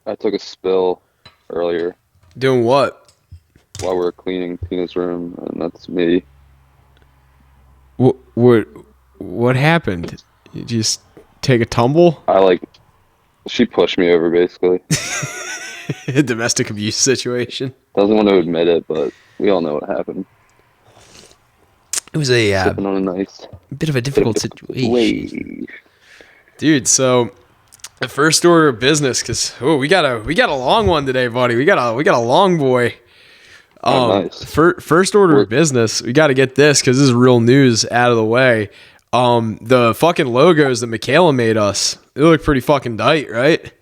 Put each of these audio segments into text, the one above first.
I took a spill earlier Doing what? while we were cleaning Tina's room, and that's me. What happened? You just take a tumble? She pushed me over, basically. A domestic abuse situation. Doesn't want to admit it, but we all know what happened. It was a Sipping on a nice bit of a difficult situation. way. Dude, so the first order of business, because we got a long one today, buddy. We got a long boy. Nice. First order of business, we got to get this because this is real news out of the way. The fucking logos that Mikaela made us, they look pretty fucking tight, right?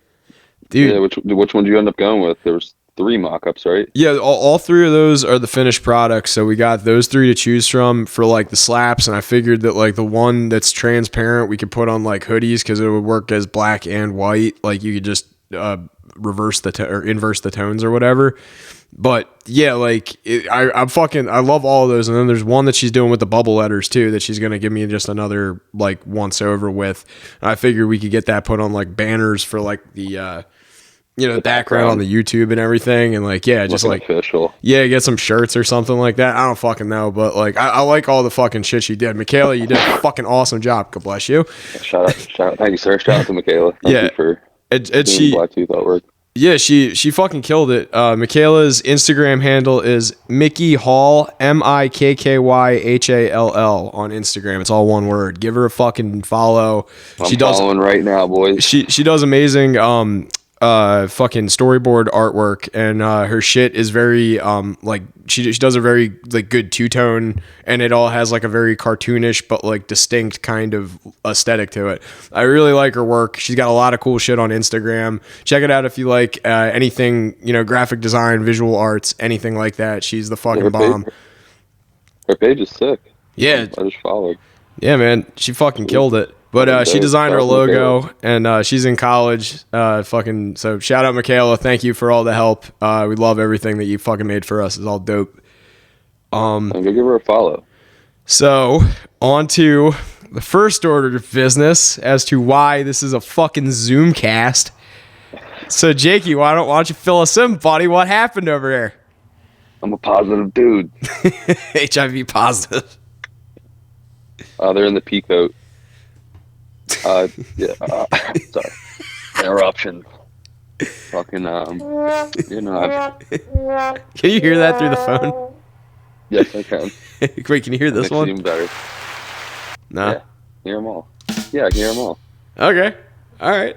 Dude. Yeah, which one did you end up going with? There was 3 mock-ups, right? Yeah, all 3 of those are the finished products. So we got those 3 to choose from for like the slaps, and I figured that like the one that's transparent we could put on like hoodies because it would work as black and white. Like you could just inverse the tones or whatever. But yeah, like I love all of those. And then there's one that she's doing with the bubble letters too that she's gonna give me just another like once over with. And I figured we could get that put on like banners for like the background on the YouTube and everything, and like just like official. Yeah, get some shirts or something like that. I don't fucking know, but like I like all the fucking shit she did. Mikaela, you did a fucking awesome job. God bless you. Shout out, thank you, sir. Shout out to Mikaela. Thank you for doing BLACKTOOTH artwork. Yeah, she fucking killed it. Michaela's Instagram handle is Mickey Hall, MIKKYHALL on Instagram. It's all one word. Give her a fucking follow. I'm following right now, boys. She does amazing fucking storyboard artwork, and her shit is very like she does a very like good two-tone, and it all has like a very cartoonish but like distinct kind of aesthetic to it. I really like her work. She's got a lot of cool shit on Instagram. Check it out if you like anything, graphic design, visual arts, anything like that. She's the fucking bomb. Her page is sick. Yeah, I just followed. Yeah, man, she fucking killed it. But she designed her logo, and she's in college. So shout out Mikaela. Thank you for all the help. We love everything that you fucking made for us. It's all dope. I'm gonna give her a follow. So on to the first order of business as to why this is a fucking Zoomcast. So Jakey, why don't you fill us in, buddy? What happened over there? I'm a positive dude. HIV positive. They're in the Peacoat. Sorry. Interruption. Fucking, Can you hear that through the phone? Yes, I can. Wait, can you hear this one? Even better. Nah. Yeah, hear them all. Yeah, I can hear them all. Okay. All right.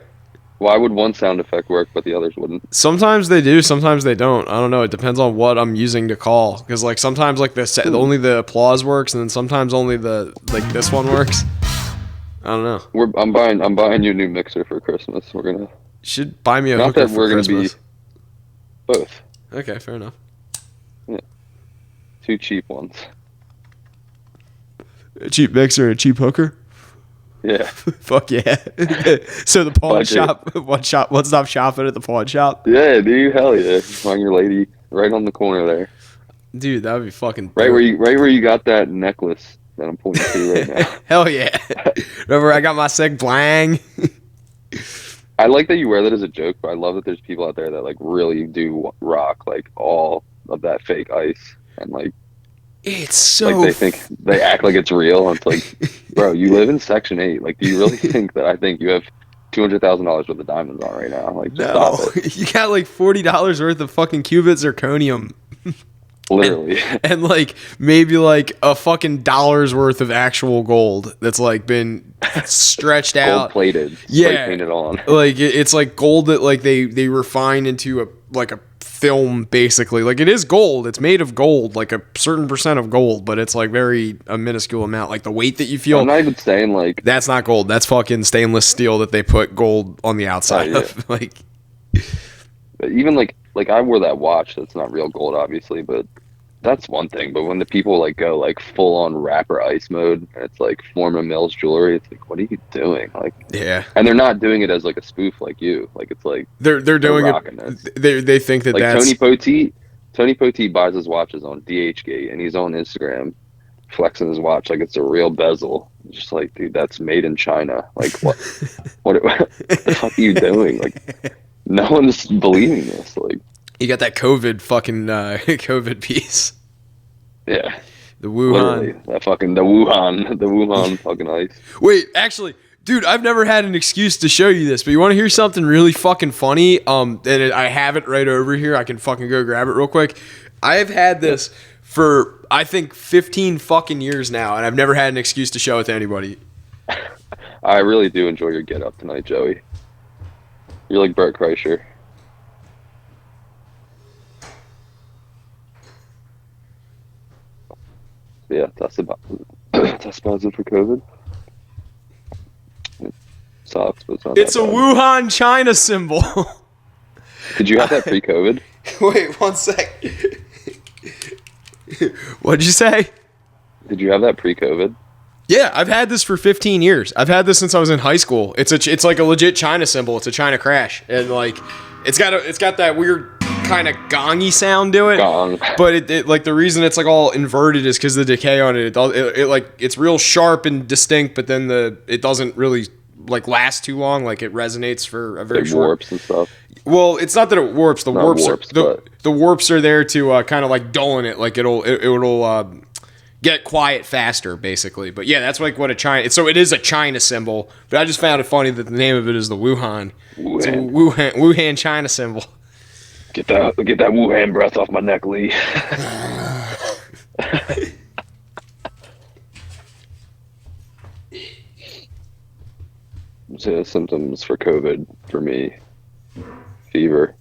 Why would one sound effect work, but the others wouldn't? Sometimes they do, sometimes they don't. I don't know. It depends on what I'm using to call. Because like sometimes like only the applause works, and then sometimes only the like this one works. I don't know. I'm buying you a new mixer for Christmas. We're gonna. Should buy me a Not hooker that for we're Christmas. gonna be both. Okay, fair enough. Yeah. 2 cheap ones. A cheap mixer and a cheap hooker? Yeah. Fuck yeah. So the pawn shop, one stop shopping at the pawn shop? Yeah, dude, hell yeah. Find your lady right on the corner there. Dude, that would be fucking dope. Right where you got that necklace that I'm pointing to right now. Hell yeah. Remember I got my sick blang? I like that you wear that as a joke, but I love that there's people out there that like really do rock like all of that fake ice, and like it's so like they act like it's real, and it's like, bro, you live in Section 8. Like, do you really think that I think you have $200,000 worth of diamonds on right now? Like, no, stop it. You got like $40 worth of fucking cubic zirconium. Literally. And like maybe like a fucking dollar's worth of actual gold that's like been stretched out. Gold plated. Yeah. Painted on. Like it's like gold that like they refine into a film basically. Like it is gold. It's made of gold, like a certain percent of gold, but it's like a minuscule amount. Like the weight that you feel. I'm not even saying like. That's not gold. That's fucking stainless steel that they put gold on the outside of. Like. Even like I wore that watch that's not real gold, obviously, but that's one thing, but when the people like go like full on rapper ice mode, and it's like Forma Mills jewelry, it's like, what are you doing? Like, Yeah. and they're not doing it as like a spoof like you. Like it's like They're doing rocking this. it. They think that Like that's Tony Poteet buys his watches on DHgate, and he's on Instagram flexing his watch like it's a real bezel. Just like, dude, that's made in China. Like, what the fuck are you doing? Like, no one's believing this. Like, you got that COVID fucking COVID piece. yeah, The Wuhan. literally the Wuhan fucking ice. Wait, actually, dude, I've never had an excuse to show you this, but you want to hear something really fucking funny? I have it right over here. I can fucking go grab it real quick. I have had this for, I think, 15 fucking years now, and I've never had an excuse to show it to anybody. I really do enjoy your get up tonight, Joey. You're like Bert Kreischer. Yeah, that's about it for COVID. It sucks, but it's not. It's a that bad. Wuhan, China symbol. Did you have that pre-COVID? Wait, one sec. What'd you say? Did you have that pre-COVID? Yeah, I've had this for 15 years. I've had this since I was in high school. It's like a legit China symbol. It's a China crash, and like it's got that weird kind of gongy sound to it. Gong. But it like the reason it's like all inverted is because the decay on it. It like it's real sharp and distinct, but then it doesn't really like last too long. Like it resonates for a very It short. warps and stuff. Well, it's not that it warps. The Not warps warps, are the warps are there to kind of like dullen it. Like it'll get quiet faster, basically. But yeah, that's like what a China. So it is a China symbol. But I just found it funny that the name of it is the Wuhan. It's a Wuhan China symbol. Get that Wuhan breath off my neck, Lee. So symptoms for COVID for me: fever,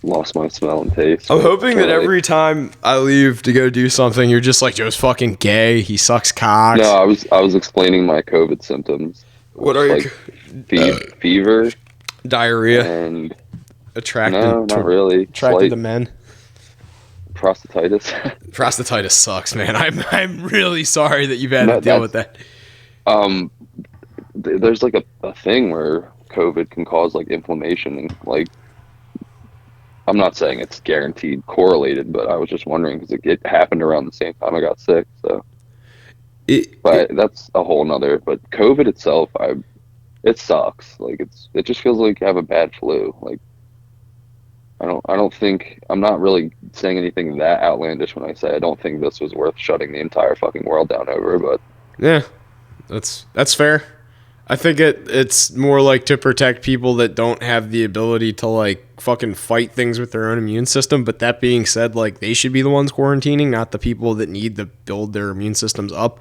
lost my smell and taste. I'm hoping that Kinda every time I leave to go do something, you're just like, Joe's fucking gay. He sucks cocks. No, I was explaining my COVID symptoms. What are like fever diarrhea? and Attracted? no, not really. Attracted Slight to men. prostatitis. Prostatitis sucks, man. I'm really sorry that you've had to deal with that. There's like a thing where COVID can cause like inflammation and like. I'm not saying it's guaranteed correlated, but I was just wondering because it happened around the same time I got sick. So, but that's a whole nother. But COVID itself, it sucks. Like it just feels like you have a bad flu. Like I don't think I'm not really saying anything that outlandish when I say I don't think this was worth shutting the entire fucking world down over. But yeah, that's fair. I think it's more like to protect people that don't have the ability to like fucking fight things with their own immune system. But that being said, like they should be the ones quarantining, not the people that need to build their immune systems up.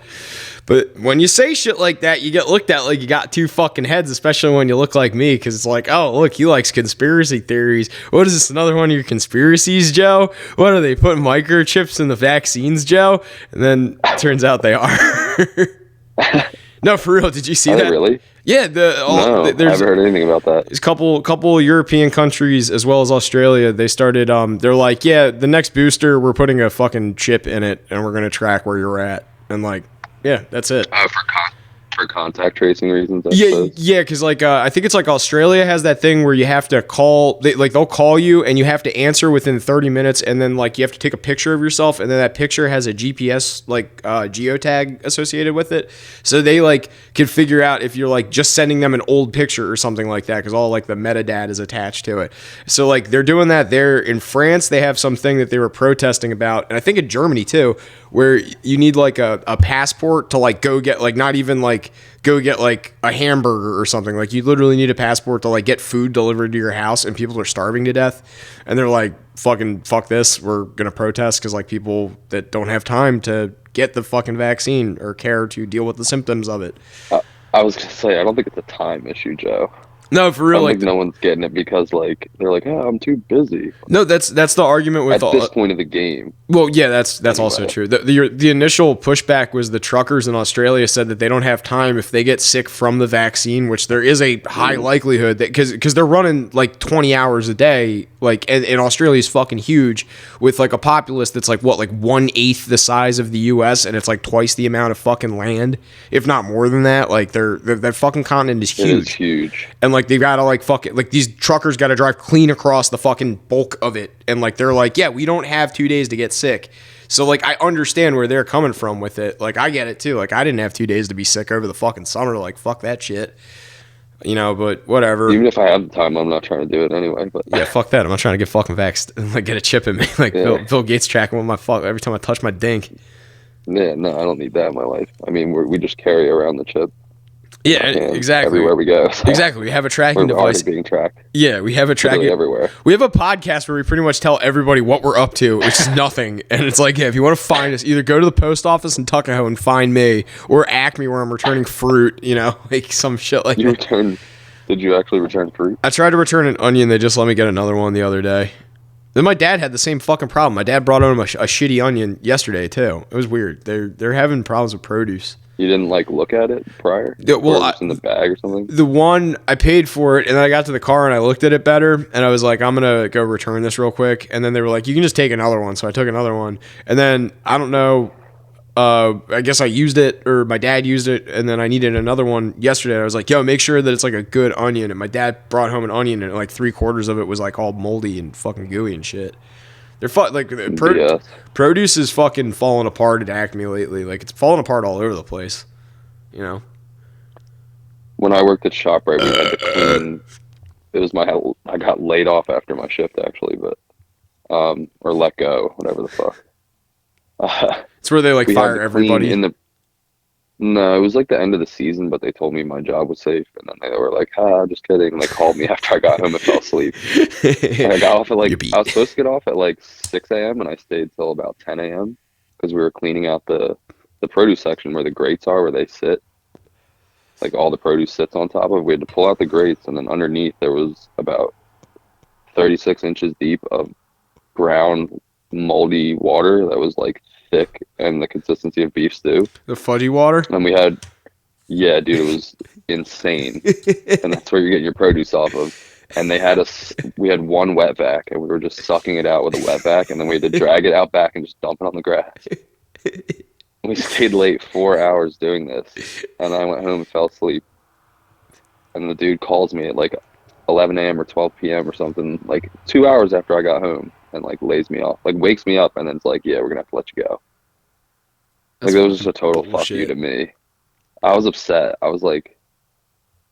But when you say shit like that, you get looked at like you got two fucking heads, especially when you look like me, because it's like, oh, look, he likes conspiracy theories. What is this, another one of your conspiracies, Joe? What are they putting microchips in the vaccines, Joe? And then it turns out they are. No, for real. Did you see that? Really? Yeah. No, I haven't heard anything about that. There's a couple European countries as well as Australia. They started. They're like, yeah, the next booster, we're putting a fucking chip in it, and we're gonna track where you're at. And like, yeah, that's it. For contact tracing reasons. Yeah, because like I think it's like Australia has that thing where you have to call. They'll call you and you have to answer within 30 minutes, and then like you have to take a picture of yourself, and then that picture has a GPS like geotag associated with it, so they like can figure out if you're like just sending them an old picture or something like that, because all like the metadata is attached to it. So like they're doing that there in France. They have something that they were protesting about, and I think in Germany too, where you need like a passport to like go get like not even like go get like a hamburger or something. Like you literally need a passport to like get food delivered to your house, and people are starving to death, and they're like, fucking fuck this, we're gonna protest because like people that don't have time to get the fucking vaccine or care to deal with the symptoms of it. I was gonna say I don't think it's a time issue, Joe. No, for I real, don't like think no one's getting it because like they're like, oh, I'm too busy. no, that's the argument with At this point of the game, well, yeah, that's also anyway. true. The initial pushback was the truckers in Australia said that they don't have time if they get sick from the vaccine, which there is a high Mm. likelihood that because they're running like 20 hours a day, like and Australia is fucking huge with like a populace that's like what like 1/8 the size of the U.S. and it's like twice the amount of fucking land, if not more than that. Like that fucking continent is It is huge. huge. And like they've got to like fucking like these truckers got to drive clean across the fucking bulk of it, and like they're like, yeah, we don't have 2 days to get sick. So like I understand where they're coming from with it. Like I get it too. Like I didn't have 2 days to be sick over the fucking summer. Like fuck that shit, you know. But whatever. Even if I have the time, I'm not trying to do it anyway. But Yeah, fuck that. I'm not trying to get fucking vaxxed and like get a chip in me. Like yeah, Bill Gates tracking with my fuck every time I touch my dink. yeah, no, I don't need that in my life. I mean, we just carry around the chip in Yeah, our hands exactly. everywhere we go. So Exactly. We have a tracking we're already device. being tracked Yeah, we have a literally tracking. everywhere. We have a podcast where we pretty much tell everybody what we're up to, which is nothing. And it's like, yeah, if you want to find us, either go to the post office in Tuckahoe and find me, or Acme where I'm returning fruit, you know, like some shit like You that. returned? Did you actually return fruit? I tried to return an onion. They just let me get another one the other day. Then my dad had the same fucking problem. My dad brought home a shitty onion yesterday, too. It was weird. They're having problems with produce. You didn't like look at it prior? Yeah, well, or it was in the bag or something? the one I paid for it, and then I got to the car and I looked at it better, and I was like, I'm gonna go return this real quick. And then they were like, you can just take another one. So I took another one, and then I don't know. I guess I used it, or my dad used it, and then I needed another one yesterday. I was like, yo, make sure that it's like a good onion. And my dad brought home an onion, and like 3/4 of it was like all moldy and fucking gooey and shit. They're like BS. produce is fucking falling apart at Acme lately. Like it's falling apart all over the place. You know. When I worked at ShopRite, we had to clean. It was I got laid off after my shift actually, but or let go, whatever the fuck. It's where they like We had fire to clean everybody. No, it was like the end of the season, but they told me my job was safe, and then they were like, just kidding. And they called me after I got home and fell asleep. And I got off at like, You're beat. I was supposed to get off at like 6 a.m. and I stayed till about 10 a.m. because we were cleaning out the produce section where the grates are, where they sit. Like all the produce sits on top of. We had to pull out the grates, and then underneath there was about 36 inches deep of brown, moldy water that was like thick and the consistency of beef stew. The Fudgie water. And we had, yeah, dude, it was insane. And that's where you're getting your produce off of. And we had one wet vac, and we were just sucking it out with a wet vac, and then we had to drag it out back and just dump it on the grass. We stayed late 4 hours doing this, and I went home and fell asleep. And the dude calls me at like 11 a.m. or 12 p.m. or something, like 2 hours after I got home, and like lays me off, like wakes me up, and then it's like, yeah, we're gonna have to let you go. Like, it was just a total fuck you to me. I was upset. I was like,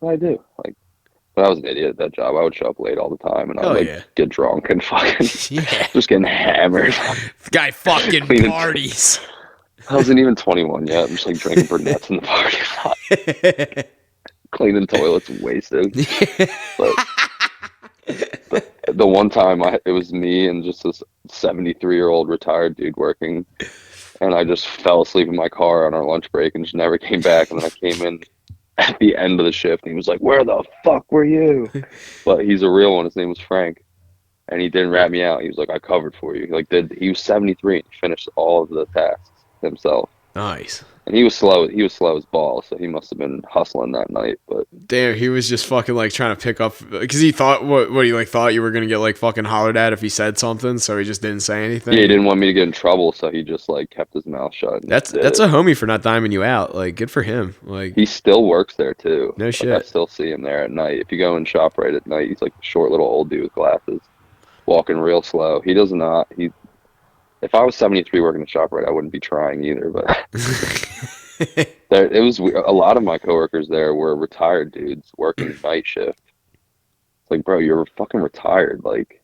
what do I do? Like, but I was an idiot at that job. I would show up late all the time, and I would get drunk and fucking just getting hammered. Guy fucking Cleaning- parties. I wasn't even 21 yet. I'm just like drinking brunettes in the parking lot. Cleaning toilets and wasted. But the one time it was me and just this 73-year-old retired dude working, and I just fell asleep in my car on our lunch break and just never came back. And then I came in at the end of the shift, and he was like, where the fuck were you? But he's a real one. His name was Frank, and he didn't rat me out. He was like, I covered for you. He was 73 and he finished all of the tasks himself. Nice. And he was slow as balls, so he must have been hustling that night. But damn, he was just fucking like trying to pick up because he thought what he like thought you were gonna get like fucking hollered at if he said something, so he just didn't say anything. yeah, he didn't want me to get in trouble, so he just like kept his mouth shut. That's a homie for not diming you out. Like, good for him. Like, he still works there too. No shit. I still see him there at night. If you go and shop right at night, he's like a short little old dude with glasses, walking real slow. He does not. If I was 73 working at ShopRite, I wouldn't be trying either. But it was a lot of my coworkers there were retired dudes working night shift. It's like, bro, you're fucking retired. Like,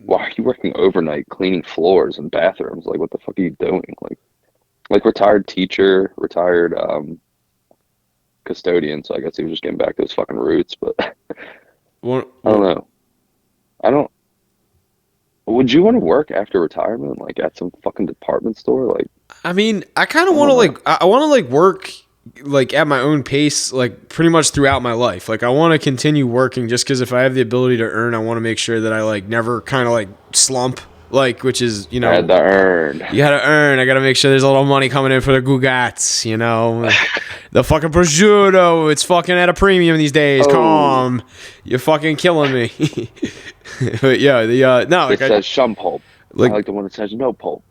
why are you working overnight cleaning floors and bathrooms? Like, what the fuck are you doing? Like retired teacher, retired custodian. So I guess he was just getting back to his fucking roots. But I don't know. Would you want to work after retirement, like at some fucking department store? Like, I mean, I kind of want to like, I want to like work like at my own pace, like pretty much throughout my life. Like I want to continue working just because if I have the ability to earn, I want to make sure that I like never kind of like slump. Like, which is, you know, Had to earn. you gotta earn. I gotta make sure there's a little money coming in for the Gugats, you know. The fucking prosciutto, it's fucking at a premium these days. Oh. Calm. You're fucking killing me. But yeah, no, It like says shum pulp. like- I like the one that says no pulp.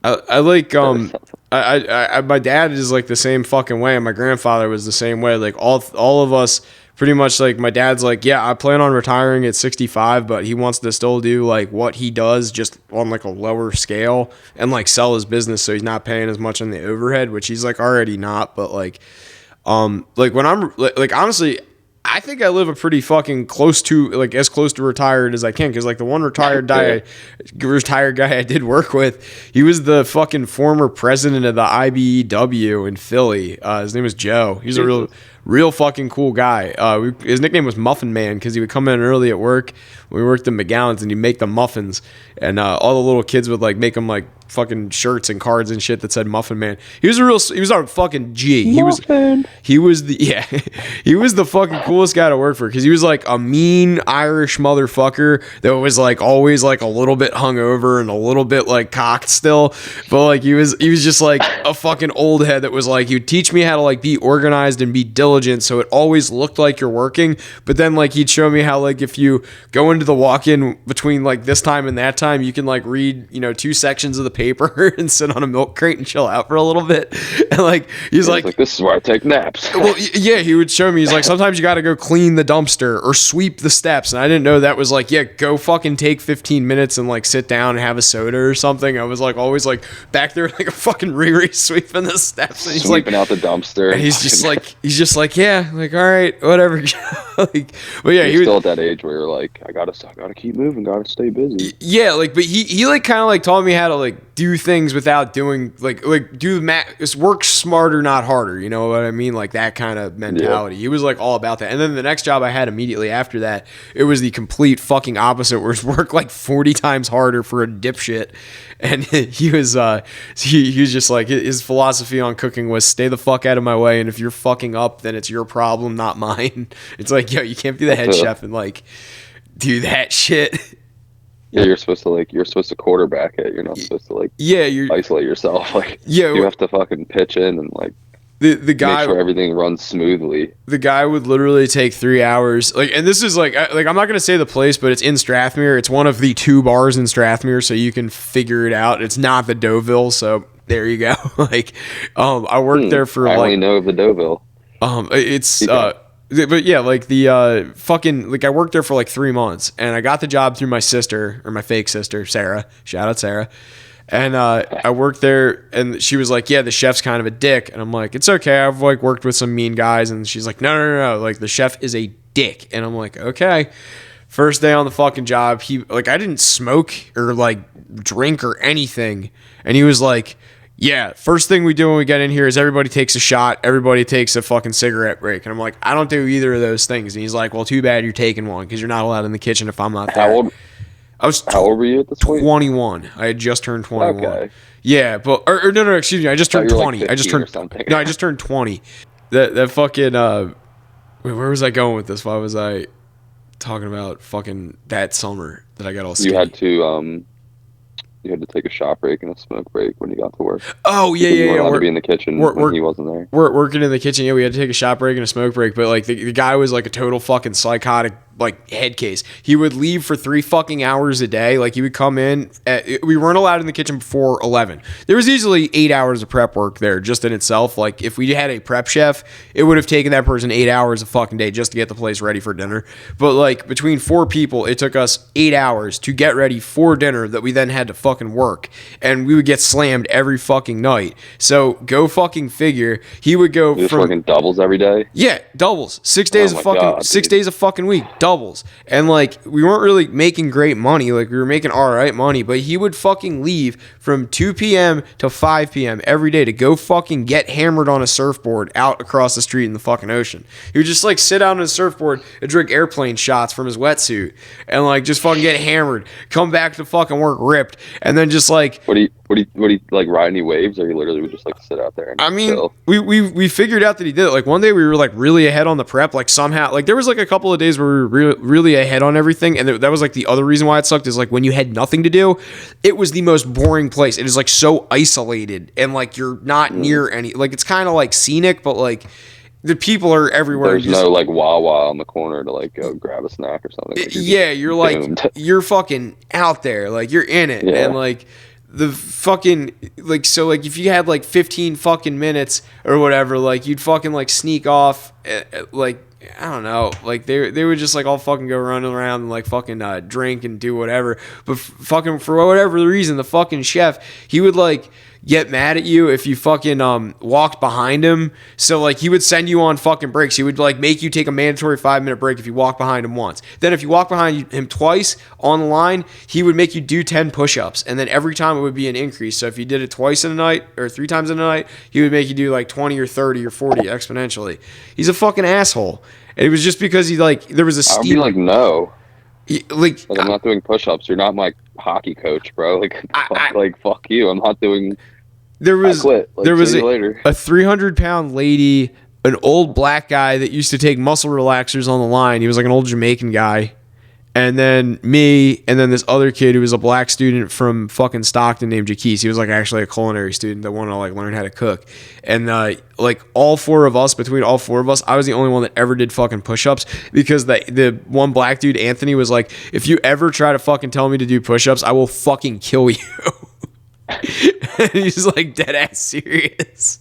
I like I my dad is like the same fucking way, and my grandfather was the same way. Like all of us pretty much, like my dad's like, yeah, I plan on retiring at 65, but he wants to still do like what he does just on like a lower scale and like sell his business so he's not paying as much on the overhead, which he's like already not. But like when I'm like honestly, I think I live a pretty fucking close to like as close to retired as I can, because like the one retired guy I did work with, he was the fucking former president of the IBEW in Philly. His name was Joe. He's a real fucking cool guy. His nickname was Muffin Man because he would come in early at work. We worked in McGowan's and he'd make the muffins, and all the little kids would like make him like fucking shirts and cards and shit that said Muffin Man. He was a fucking G. He was the fucking coolest guy to work for, because he was like a mean Irish motherfucker that was like always like a little bit hungover and a little bit like cocked still, but like he was just like a fucking old head that was like, he would teach me how to like be organized and be diligent so it always looked like you're working, but then like he'd show me how like if you go into the walk-in between like this time and that time, you can like read, you know, 2 sections of the paper and sit on a milk crate and chill out for a little bit. And like he's like this is where I take naps. Well, yeah, he would show me, he's like, sometimes you got to go clean the dumpster or sweep the steps, and I didn't know that was like, yeah, go fucking take 15 minutes and like sit down and have a soda or something. I was like always like back there like a fucking Riri sweeping the steps, and he's sweeping like out the dumpster, and he's just like yeah, like all right, whatever. Like, but yeah, you're he was still at that age where you're like, I gotta keep moving, gotta stay busy. Yeah, like, but he like kind of like taught me how to like do things without doing like do the math, work smarter, not harder. You know what I mean? Like that kind of mentality. Yeah. He was like all about that. And then the next job I had immediately after that, it was the complete fucking opposite, where it's work like 40 times harder for a dipshit. And he was just like, his philosophy on cooking was stay the fuck out of my way, and if you're fucking up, then it's your problem, not mine. It's like, yo, you can't be the head chef and like do that shit. Yeah, you're supposed to quarterback it. You're not supposed to like isolate yourself. Like you have to fucking pitch in and like the guy, make sure everything runs smoothly. The guy would literally take 3 hours. Like, and this is like I'm not gonna say the place, but it's in Strathmere. It's one of the 2 bars in Strathmere, so you can figure it out. It's not the Deauville, so there you go. Like, I worked there for I only know of the Deauville. But yeah, like the fucking, like I worked there for like 3 months, and I got the job through my sister, or my fake sister, Sarah. Shout out Sarah. And I worked there, and she was like, yeah, the chef's kind of a dick. And I'm like, it's okay. I've like worked with some mean guys. And she's like, no. Like the chef is a dick. And I'm like, okay. First day on the fucking job, I didn't smoke or like drink or anything. And he was like, yeah, first thing we do when we get in here is everybody takes a shot. Everybody takes a fucking cigarette break. And I'm like, I don't do either of those things. And he's like, well, too bad you're taking one, because you're not allowed in the kitchen if I'm not there. How old were you at this point? 21. I had just turned 21. Okay. Yeah, but no, excuse me. I just turned 20. Like I just turned 20. That fucking where was I going with this? Why was I talking about fucking that summer that I got all skinny? You had to take a shot break and a smoke break when you got to work. Oh, yeah. You weren't allowed to be in the kitchen when he wasn't there. We're working in the kitchen. Yeah, we had to take a shot break and a smoke break. But like the guy was like a total fucking psychotic like head case. He would leave for 3 fucking hours a day. Like he would come in. We weren't allowed in the kitchen before 11. There was easily 8 hours of prep work there just in itself. Like if we had a prep chef, it would have taken that person 8 hours a fucking day just to get the place ready for dinner. But like between 4 people, it took us 8 hours to get ready for dinner that we then had to fucking work. And we would get slammed every fucking night. So go fucking figure. He would go from fucking doubles every day. Yeah, doubles. 6 days a fucking week. Doubles. doubles. And like we weren't really making great money. Like we were making all right money, but he would fucking leave from 2 p.m. to 5 p.m. every day to go fucking get hammered on a surfboard out across the street in the fucking ocean. He would just like sit out on his surfboard and drink airplane shots from his wetsuit and like just fucking get hammered, come back to fucking work ripped, and then just like Would he like ride any waves, or he literally would just like sit out there and chill? we figured out that he did it. Like one day we were like really ahead on the prep, like somehow like there was like a couple of days where we were really ahead on everything, and that was like the other reason why it sucked is like when you had nothing to do, it was the most boring place. It is like so isolated and like you're not near any, like it's kind of like scenic, but like the people are everywhere. There's no like Wawa on the corner to like go grab a snack or something. Like, you're like doomed. you're fucking out there, like you're in it, and like the fucking like so like if you had like 15 fucking minutes or whatever, like you'd fucking like sneak off, like I don't know, like they would just like all fucking go running around and like fucking drink and do whatever, but fucking for whatever reason the fucking chef, he would like get mad at you if you fucking walked behind him. So like he would send you on fucking breaks. He would like make you take a mandatory 5-minute break if you walk behind him once. Then if you walk behind him twice on the line, he would make you do 10 push-ups, and then every time it would be an increase. So if you did it twice in a night or 3 times in a night, he would make you do like 20 or 30 or 40 exponentially. He's a fucking asshole. And it was just because he like there was a I would be like, no. Like I'm not doing push-ups. You're not my hockey coach, bro. Like, fuck you. I'm not doing. There was I quit. Like, there was see you later. a 300-pound lady, an old black guy that used to take muscle relaxers on the line. He was like an old Jamaican guy. And then me, and then this other kid who was a black student from fucking Stockton named Jaquise. He was like actually a culinary student that wanted to like learn how to cook. And like all 4 of us, between all 4 of us, I was the only one that ever did fucking push-ups, because the one black dude, Anthony, was like, if you ever try to fucking tell me to do push-ups, I will fucking kill you. And he's like dead ass serious.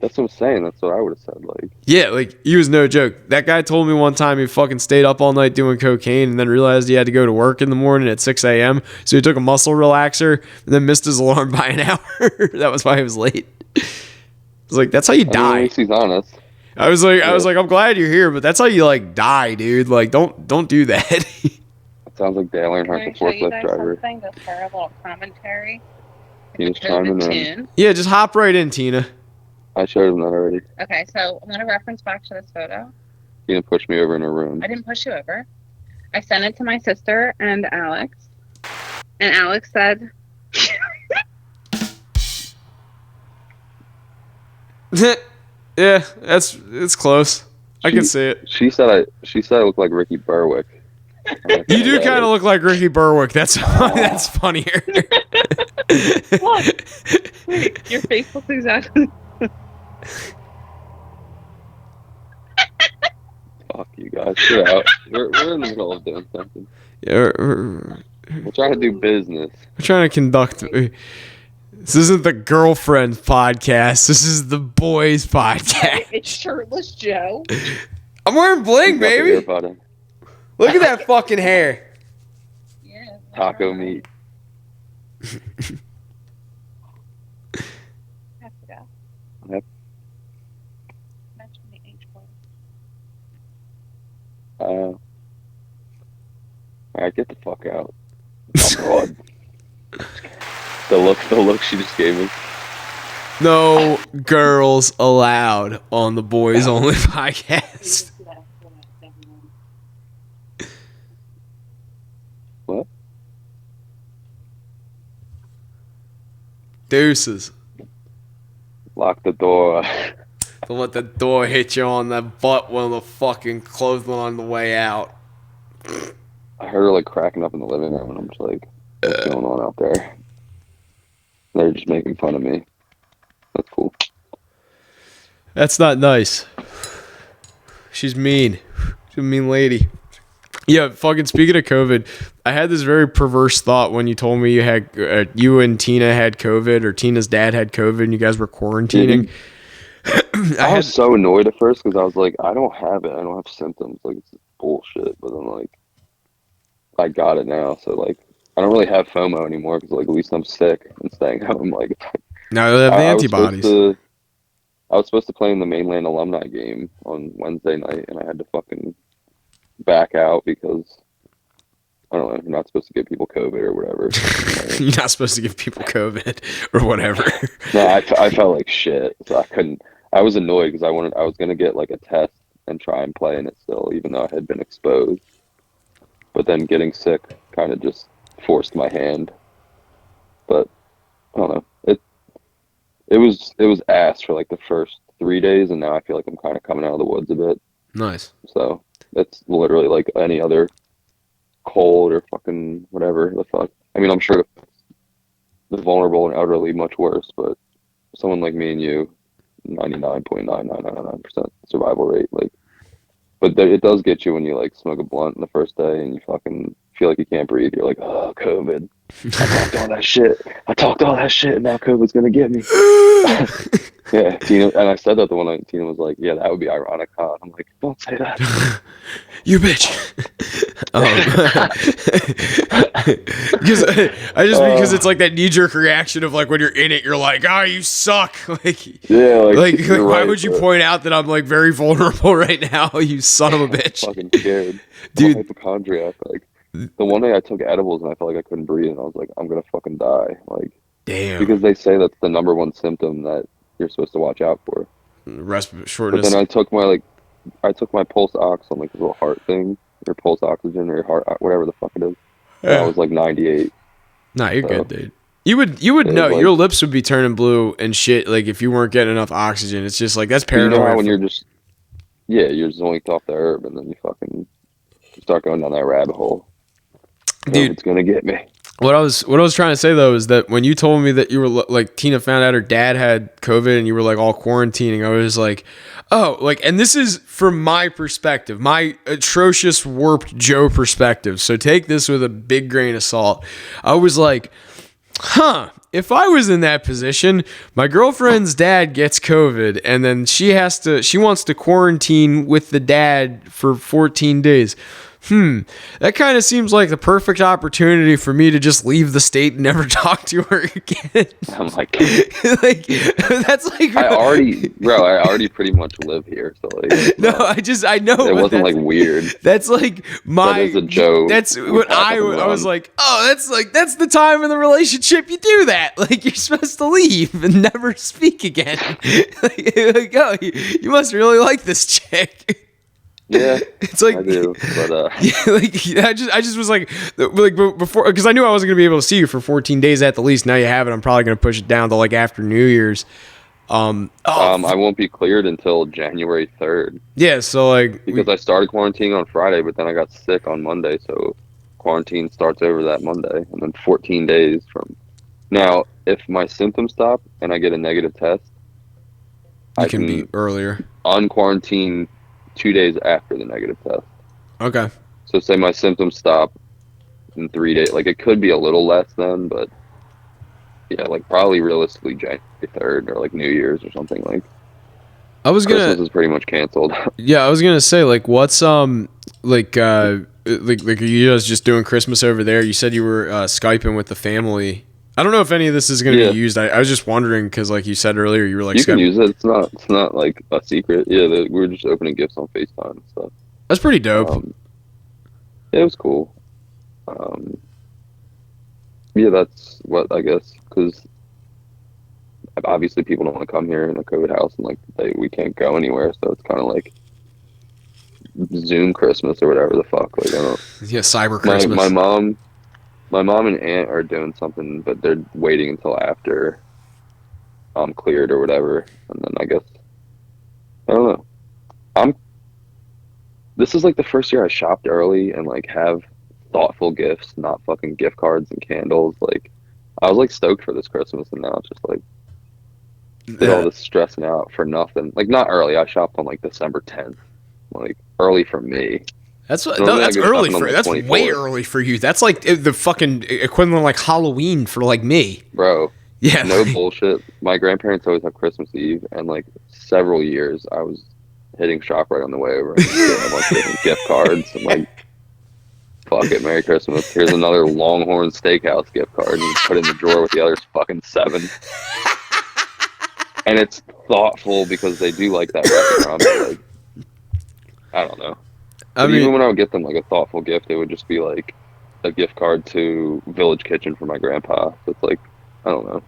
That's what I'm saying. That's what I would have said. Like, yeah, like he was no joke. That guy told me one time he fucking stayed up all night doing cocaine and then realized he had to go to work in the morning at 6 a.m. So he took a muscle relaxer and then missed his alarm by an hour. That was why he was late. I was like, that's how you die. at least he's honest. I was like, I'm glad you're here, but that's how you like die, dude. Like, don't do that. It sounds like Dale Earnhardt, Can I the show you forklift guys driver. something just for a little commentary? He was chiming in. Yeah, just hop right in, Tina. I showed him that already. Okay, so I'm going to reference back to this photo. He didn't push me over in a room. I didn't push you over. I sent it to my sister and Alex. And Alex said, Yeah, it's close. I can see it. She said I look like Ricky Berwick. You do kind of look like Ricky Berwick. That's funnier. look, wait, your face looks exactly. Fuck you guys. Get out. We're in the middle of doing something. Yeah, We're trying to do business. we're trying to conduct. This isn't the girlfriend podcast. This is the boys podcast. It's shirtless Joe. I'm wearing bling, baby. Earbud. Look at that fucking hair. Yeah. Taco meat. Have to go. Yep. Mention the H word. All right, get the fuck out. I'm broad. The look she just gave me. No girls allowed on the boys only podcast. What? Deuces. Lock the door. Don't let the door hit you on the butt when the fucking clothesline on the way out. I heard her like cracking up in the living room, and I'm just like, what's going on out there? They're just making fun of me. That's cool. That's not nice. She's mean. She's a mean lady. Yeah, fucking speaking of COVID, I had this very perverse thought when you told me you and Tina had COVID, or Tina's dad had COVID, and you guys were quarantining. I was so annoyed at first because I was like, I don't have it. I don't have symptoms. Like, it's bullshit. But then, like, I got it now. So, like, I don't really have FOMO anymore because, like, at least I'm sick and staying home. Like, now they have the antibodies. I was supposed to play in the mainland alumni game on Wednesday night, and I had to fucking back out because I don't know, you're not supposed to give people COVID or whatever. You're not supposed to give people COVID or whatever. No, I felt like shit, so I couldn't. I was annoyed because I was gonna get like a test and try and play in it still, even though I had been exposed. But then getting sick kind of just forced my hand. But I don't know. It was ass for like the first 3 days, and now I feel like I'm kind of coming out of the woods a bit. Nice. So it's literally like any other cold or fucking whatever the fuck. I mean, I'm sure the vulnerable and elderly much worse, but someone like me and you, 99.9999% survival rate. Like, but it does get you when you like smoke a blunt in the first day and you fucking feel like you can't breathe. You're like, oh, COVID. I talked all that shit, and now COVID's gonna get me. Yeah, Tina, and I said that the one night. Tina was like, "Yeah, that would be ironic, huh?" I'm like, "Don't say that." You bitch. Because it's like that knee-jerk reaction of like when you're in it, you're like, "Ah, you suck." Like, yeah, like why right, would you point out that I'm like very vulnerable right now? You son of a bitch. I'm fucking scared, dude. I'm a hypochondriac. Like the one day I took edibles and I felt like I couldn't breathe, and I was like, "I'm gonna fucking die." Like, damn. Because they say that's the number one symptom that you're supposed to watch out for. Respiratory shortness. But then I took my pulse ox on like the little heart thing, your pulse oxygen or your heart, whatever the fuck it is. Yeah. And I was like 98. Nah, you're good, dude. You would know. Like, your lips would be turning blue and shit. Like if you weren't getting enough oxygen, it's just like that's paranoid. You know how when you're just zoinked off the herb and then you start going down that rabbit hole. Dude, it's gonna get me. What I was trying to say though is that when you told me that you were like Tina found out her dad had COVID and you were like all quarantining, I was like, oh, like, and this is from my perspective, my atrocious warped Joe perspective. So take this with a big grain of salt. I was like, huh, if I was in that position, my girlfriend's dad gets COVID and then she wants to quarantine with the dad for 14 days. That kind of seems like the perfect opportunity for me to just leave the state and never talk to her again. I'm like, that's like I already pretty much live here, so like, no, I know it wasn't like weird. That's like that is a joke. That's what I was like. Oh, that's the time in the relationship you do that. Like you're supposed to leave and never speak again. like oh, you must really like this chick. Yeah, it's like I do, but I just was like before because I knew I wasn't gonna be able to see you for 14 days at the least. Now you have it. I'm probably gonna push it down to like after New Year's. I won't be cleared until January 3rd. Yeah, so like because I started quarantining on Friday, but then I got sick on Monday, so quarantine starts over that Monday, and then 14 days from now. If my symptoms stop and I get a negative test, I can be earlier. Unquarantine 2 days after the negative test. Okay. So say my symptoms stop in 3 days. Like it could be a little less then, but yeah, like probably realistically January 3rd or like New Year's or something. Like Christmas is pretty much canceled. Yeah, I was gonna say like what's like are you guys just doing Christmas over there? You said you were Skyping with the family. I don't know if any of this is going to be used. I was just wondering because, like you said earlier, you were like, you can use it. It's not like a secret. Yeah, we were just opening gifts on FaceTime and stuff. That's pretty dope. Yeah, it was cool. Yeah, that's what I guess because obviously people don't want to come here in a COVID house and like we can't go anywhere, so it's kind of like Zoom Christmas or whatever the fuck. Like I don't. Yeah, Cyber Christmas. My mom and aunt are doing something, but they're waiting until after I'm cleared or whatever, and then I guess I don't know. This is like the first year I shopped early and like have thoughtful gifts, not fucking gift cards and candles. Like I was like stoked for this Christmas, and now it's just like did all this stressing out for nothing. Like not early. I shopped on like December 10th, like early for me. That's early for that's way early for you. That's like the fucking equivalent of like Halloween for like me, bro. Yeah, no bullshit. My grandparents always have Christmas Eve, and like several years I was hitting ShopRite on the way over and getting a bunch of different gift cards and like, fuck it, Merry Christmas. Here's another Longhorn Steakhouse gift card, and you put it in the drawer with the other fucking 7. And it's thoughtful because they do like that restaurant. But like, I don't know. But mean, even when I would get them like a thoughtful gift, it would just be like a gift card to Village Kitchen for my grandpa. So it's like, I don't know.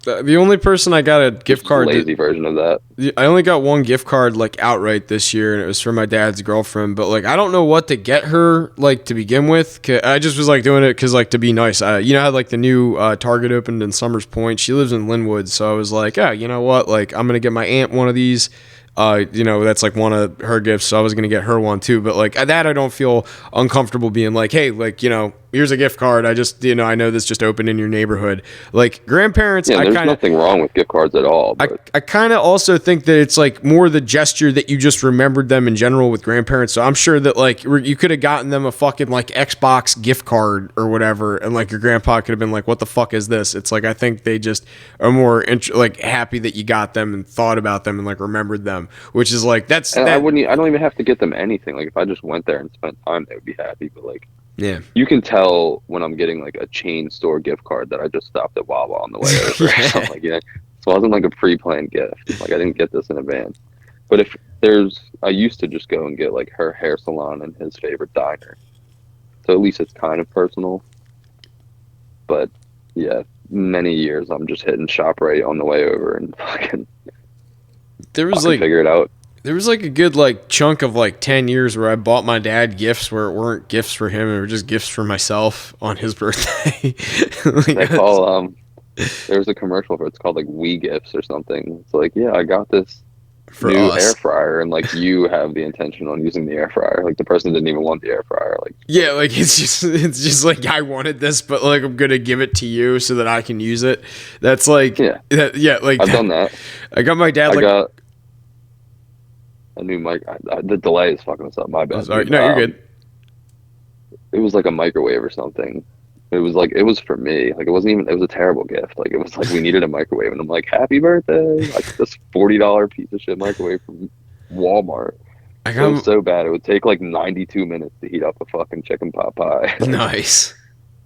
the only person I got a gift Just a card lazy version of that. I only got one gift card like outright this year, and it was for my dad's girlfriend. But like, I don't know what to get her like to begin with. 'Cause I just was like doing it because like to be nice. You know how like the new Target opened in Summers Point. She lives in Linwood, so I was like, yeah, you know what? Like, I'm gonna get my aunt one of these. You know, that's like one of her gifts, so I was gonna get her one too. But like that, I don't feel uncomfortable being like, hey, like, you know, here's a gift card. I just, you know, I know this just opened in your neighborhood. Like grandparents, Yeah, I there's kind of. nothing wrong with gift cards at all. But I kind of also think that it's like more the gesture that you just remembered them in general with grandparents. So I'm sure that like you could have gotten them a fucking like Xbox gift card or whatever, and like your grandpa could have been like, "What the fuck is this?" It's like I think they just are more like happy that you got them and thought about them and like remembered them, which is like that's and that. I don't even have to get them anything. Like if I just went there and spent time, they would be happy. But like, Yeah. you can tell when I'm getting like a chain store gift card that I just stopped at Wawa on the way over. Yeah. So I'm like, yeah, so it wasn't like a pre-planned gift. Like I didn't get this in advance. But if I used to just go and get like her hair salon and his favorite diner. So at least it's kind of personal. But yeah, many years I'm just hitting ShopRite on the way over and fucking There was fucking like figure it out. there was like a good like chunk of like 10 years where I bought my dad gifts where it weren't gifts for him, it were just gifts for myself on his birthday. They call there was a commercial for it's called like We Gifts or something. It's like, yeah, I got this for new us. air fryer, and like you have the intention on using the air fryer. Like the person didn't even want the air fryer. Like Yeah, like it's just like I wanted this, but like I'm gonna give it to you so that I can use it. That's like Yeah. yeah, like I've done that. I got my dad I like got a new mic. The delay is fucking us up. My bad. sorry, no, you're good. It was like a microwave or something. It was for me. Like it wasn't even. It was a terrible gift. Like it was like we needed a microwave, and I'm like, happy birthday! Like this $40 piece of shit microwave from Walmart. I It was got so bad. It would take like 92 minutes to heat up a fucking chicken pot pie. nice.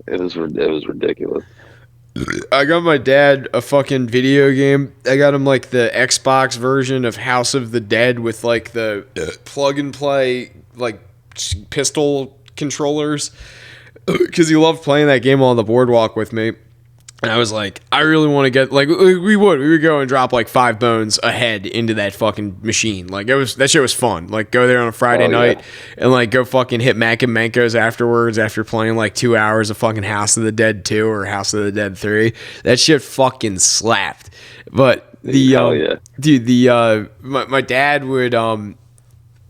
It was ridiculous. I got my dad a fucking video game. I got him like the Xbox version of House of the Dead with like the plug and play like pistol controllers because he loved playing that game on the boardwalk with me. And I was like, I really want to get like we would go and drop like 5 bones a head into that fucking machine. Like that shit was fun. Like go there on a Friday night and like go fucking hit Mac and Mankos afterwards after playing like 2 hours of fucking House of the Dead 2 or House of the Dead 3. That shit fucking slapped. But my dad would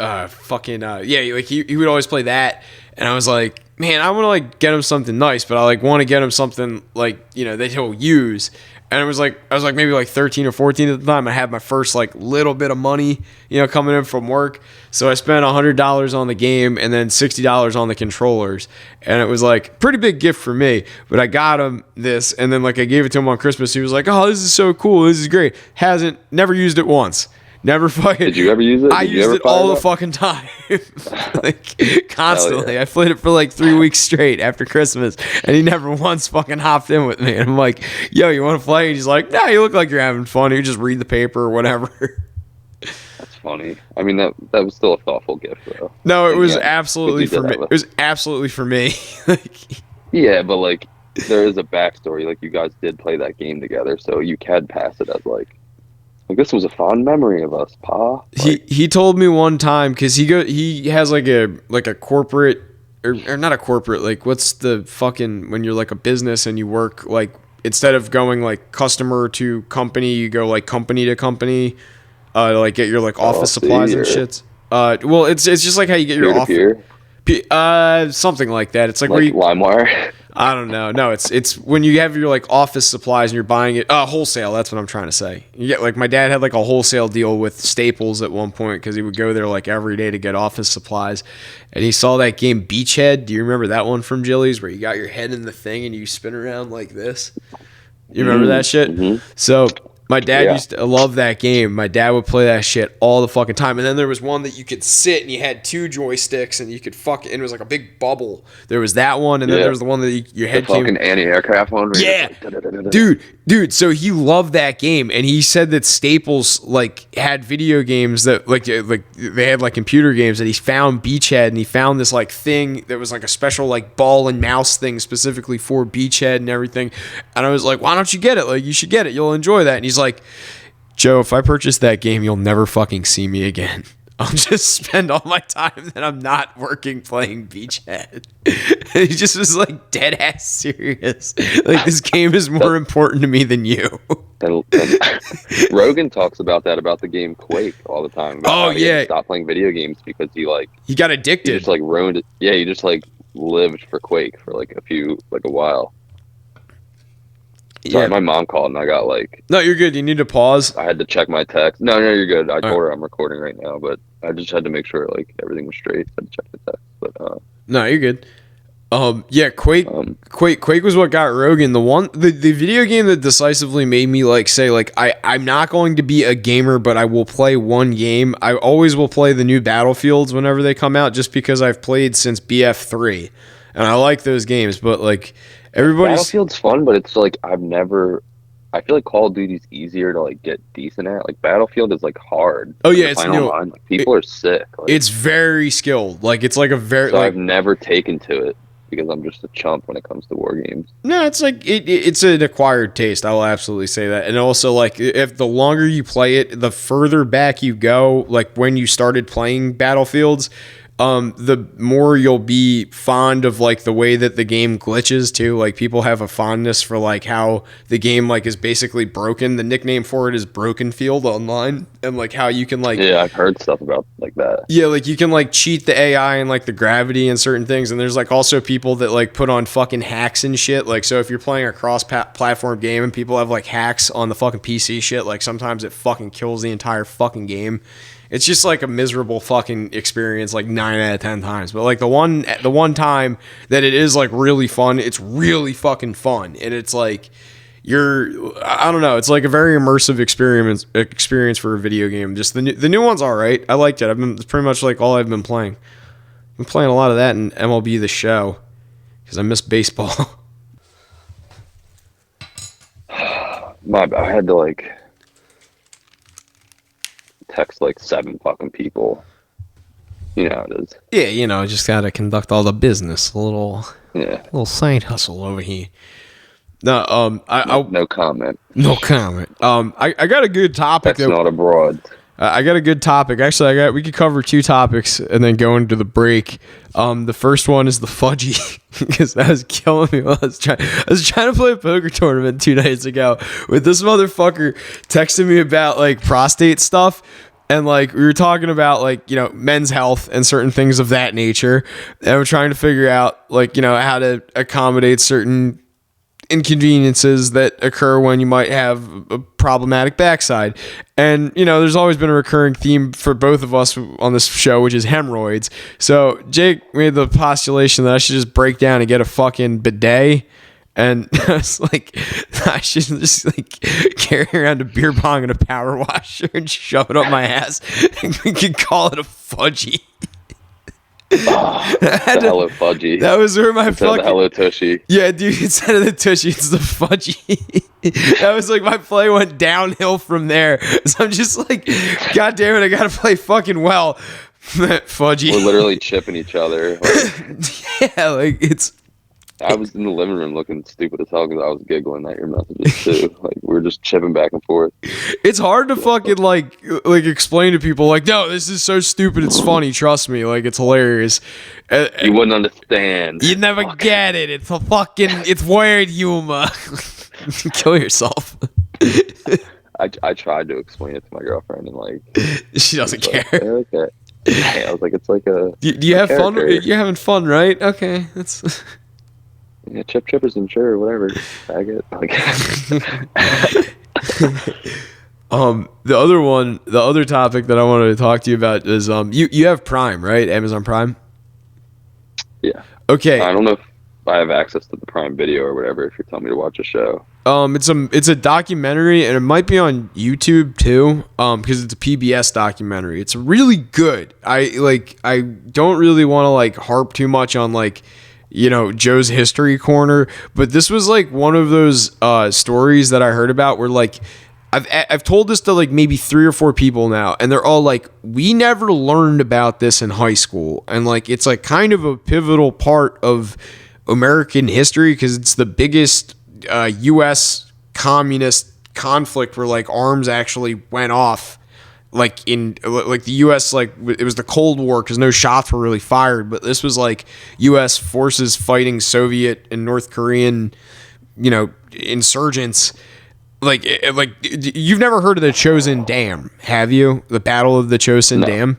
like he would always play that, and I was like, man, I want to like get him something nice, but I like want to get him something like, you know, that he'll use. And I was like maybe like 13 or 14 at the time. I had my first like little bit of money, you know, coming in from work. So I spent $100 on the game and then $60 on the controllers. And it was like pretty big gift for me, but I got him this. And then like I gave it to him on Christmas. He was like, oh, this is so cool. This is great. Never used it once. Never fucking. Did you ever use it? I used it all the fucking time, like constantly. Yeah. I played it for like 3 weeks straight after Christmas, and he never once fucking hopped in with me. And I'm like, "Yo, you want to play?" And he's like, "No, you look like you're having fun. You just read the paper or whatever." That's funny. I mean, that was still a thoughtful gift, though. No, it was Yeah, absolutely for me. It was absolutely for me. Yeah, but like there is a backstory. Like you guys did play that game together, so you can pass it as like this was a fond memory of us, Pa. Like, he told me one time because he has like a corporate or not a corporate, like what's the fucking when you're like a business and you work like instead of going like customer to company, you go like company to company, to like get your like office supplies and shits. Well, it's just like how you get your office. Something like that. It's like where you LimeWire. I don't know. No, it's when you have your like office supplies and you're buying it wholesale. That's what I'm trying to say. You get like my dad had like a wholesale deal with Staples at one point because he would go there like every day to get office supplies, and he saw that game Beachhead. Do you remember that one from Jilly's where you got your head in the thing and you spin around like this? You remember that shit? Mm-hmm. So My dad Yeah. used to love that game. My dad would play that shit all the fucking time. And then there was one that you could sit and you had 2 joysticks and you could and it was like a big bubble. There was that one, and then there was the one that your head the fucking anti-aircraft one. Yeah, like, dude. So he loved that game, and he said that Staples like had video games that like they had like computer games that he found Beachhead, and he found this like thing that was like a special like ball and mouse thing specifically for Beachhead and everything. And I was like, why don't you get it? Like, you should get it. You'll enjoy that. And he's like, Joe, if I purchase that game, you'll never fucking see me again. I'll just spend all my time that I'm not working playing Beachhead. He just was like dead ass serious. Like, this game is more important to me than you. and Rogan talks about that, about the game Quake all the time. Oh yeah, stop playing video games because he got addicted. He just like ruined it. Yeah, he just like lived for Quake for like a while. Sorry, my mom called and I got like... No, you're good. You need to pause. I had to check my text. No, you're good. I told her I'm recording right now, but I just had to make sure like everything was straight. I had to check the text. But no, you're good. Yeah, Quake was what got Rogan. The video game that decisively made me like say like I'm not going to be a gamer, but I will play one game. I always will play the new Battlefields whenever they come out, just because I've played since BF3, and I like those games. But like... Battlefield's fun, but it's like I feel like Call of Duty's easier to like get decent at. Like Battlefield is like hard. Oh yeah, it's new. Like, people are sick. Like, it's very skilled. Like it's like a very. So like, I've never taken to it because I'm just a chump when it comes to war games. No, it's like it's an acquired taste. I will absolutely say that. And also, like, if the longer you play it, the further back you go. Like when you started playing Battlefields, the more you'll be fond of like the way that the game glitches too. Like people have a fondness for like how the game like is basically broken. The nickname for it is Broken Field online, and like how you can like... Yeah, I've heard stuff about like that. Yeah, like you can like cheat the AI and like the gravity and certain things. And there's like also people that like put on fucking hacks and shit. Like, so if you're playing a cross-platform game and people have like hacks on the fucking PC shit, like sometimes it fucking kills the entire fucking game. It's just like a miserable fucking experience, like 9 out of 10 times. But like the one time that it is like really fun, it's really fucking fun, and it's like I don't know, it's like a very immersive experience for a video game. Just the new one's all right. I liked it. It's pretty much like all I've been playing. I've been playing a lot of that in MLB The Show because I miss baseball. I had to like text like 7 fucking people. You know how it is. Yeah, just gotta conduct all the business. A little side hustle over here. No, no comment. No comment. I got a good topic. That's not abroad. I got a good topic. Actually, we could cover 2 topics and then go into the break. The first one is the Fudgie, because that was killing me while I was trying to play a poker tournament 2 nights ago with this motherfucker texting me about like prostate stuff. And like we were talking about like, men's health and certain things of that nature. And we're trying to figure out like, how to accommodate certain inconveniences that occur when you might have a problematic backside. And there's always been a recurring theme for both of us on this show, which is hemorrhoids. So Jake made the postulation that I should just break down and get a fucking bidet, and I was like, I should just like carry around a beer bong and a power washer and shove it up my ass, and we could call it a Fudgie. Hello Fudgie. That was where my fucking... Hello Tushy. Yeah, dude, instead of the Tushy, it's the Fudgie. That was like, my play went downhill from there. So I'm just like, God damn it, I gotta play fucking well. Fudgie. We're literally chipping each other. Yeah, like it's... I was in the living room looking stupid as hell because I was giggling at your messages too. Like we were just chipping back and forth. It's hard to fucking like explain to people like, no, this is so stupid. It's funny. Trust me. Like it's hilarious. You wouldn't understand. You never get it. It's weird humor. Kill yourself. I tried to explain it to my girlfriend and like she doesn't care. Like, okay. Yeah, I was like, it's like a. Do you have fun? You're having fun, right? Okay, that's. Yeah, chippers and sure, whatever. Faggot. The other topic that I wanted to talk to you about is you have Prime, right? Amazon Prime? Yeah. Okay. I don't know if I have access to the Prime Video or whatever if you're telling me to watch a show. It's a documentary, and it might be on YouTube too. Because it's a PBS documentary. It's really good. I don't really want to like harp too much on like, Joe's history corner, but this was like one of those stories that I heard about where like I've told this to like maybe 3 or 4 people now, and they're all like, we never learned about this in high school, and like it's like kind of a pivotal part of American history because it's the biggest U.S. communist conflict where like arms actually went off, like in like the U.S. like it was the Cold War because no shots were really fired, but this was like U.S. forces fighting Soviet and North Korean, insurgents. Like you've never heard of the Chosin Dam, have you? The Battle of the Chosin Dam.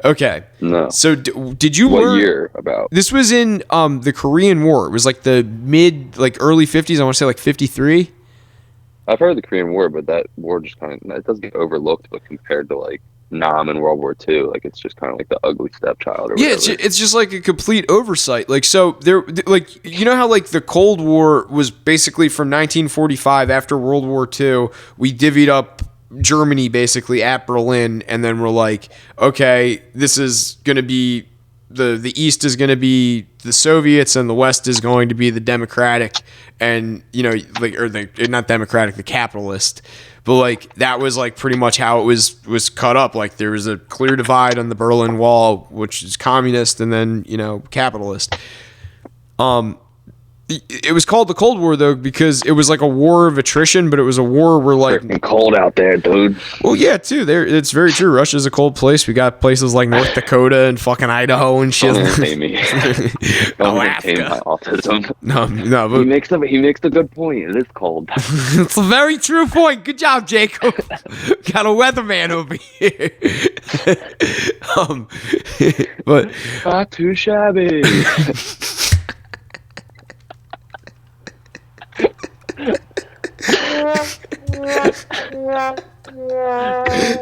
Okay. No. So did you What learn? year about? This was in the Korean War. It was like the early 50s. I want to say like 53. I've heard of the Korean War, but that war just kind of, it doesn't get overlooked. But compared to like Nam and World War II, like it's just kind of like the ugly stepchild. Or Yeah, whatever. it's just like a complete oversight. Like so, there, like how like the Cold War was basically from 1945 after World War II. We divvied up Germany basically at Berlin, and then we're like, okay, this is going to be the East is going to be the Soviets, and the West is going to be the Democratic, and not Democratic, the capitalist. But like that was like pretty much how it was cut up. Like there was a clear divide on the Berlin Wall, which is communist, and then capitalist. It was called the Cold War though because it was like a war of attrition, but it was a war where like Freaking cold out there, dude. well, yeah, too. It's very true. Russia's a cold place. We got places like North Dakota and fucking Idaho and shit. Don't entertain me. Don't entertain my autism. No, but He makes a good point. It is cold. it's a very true point. Good job, Jacob. Got a weatherman over here. But Not too shabby.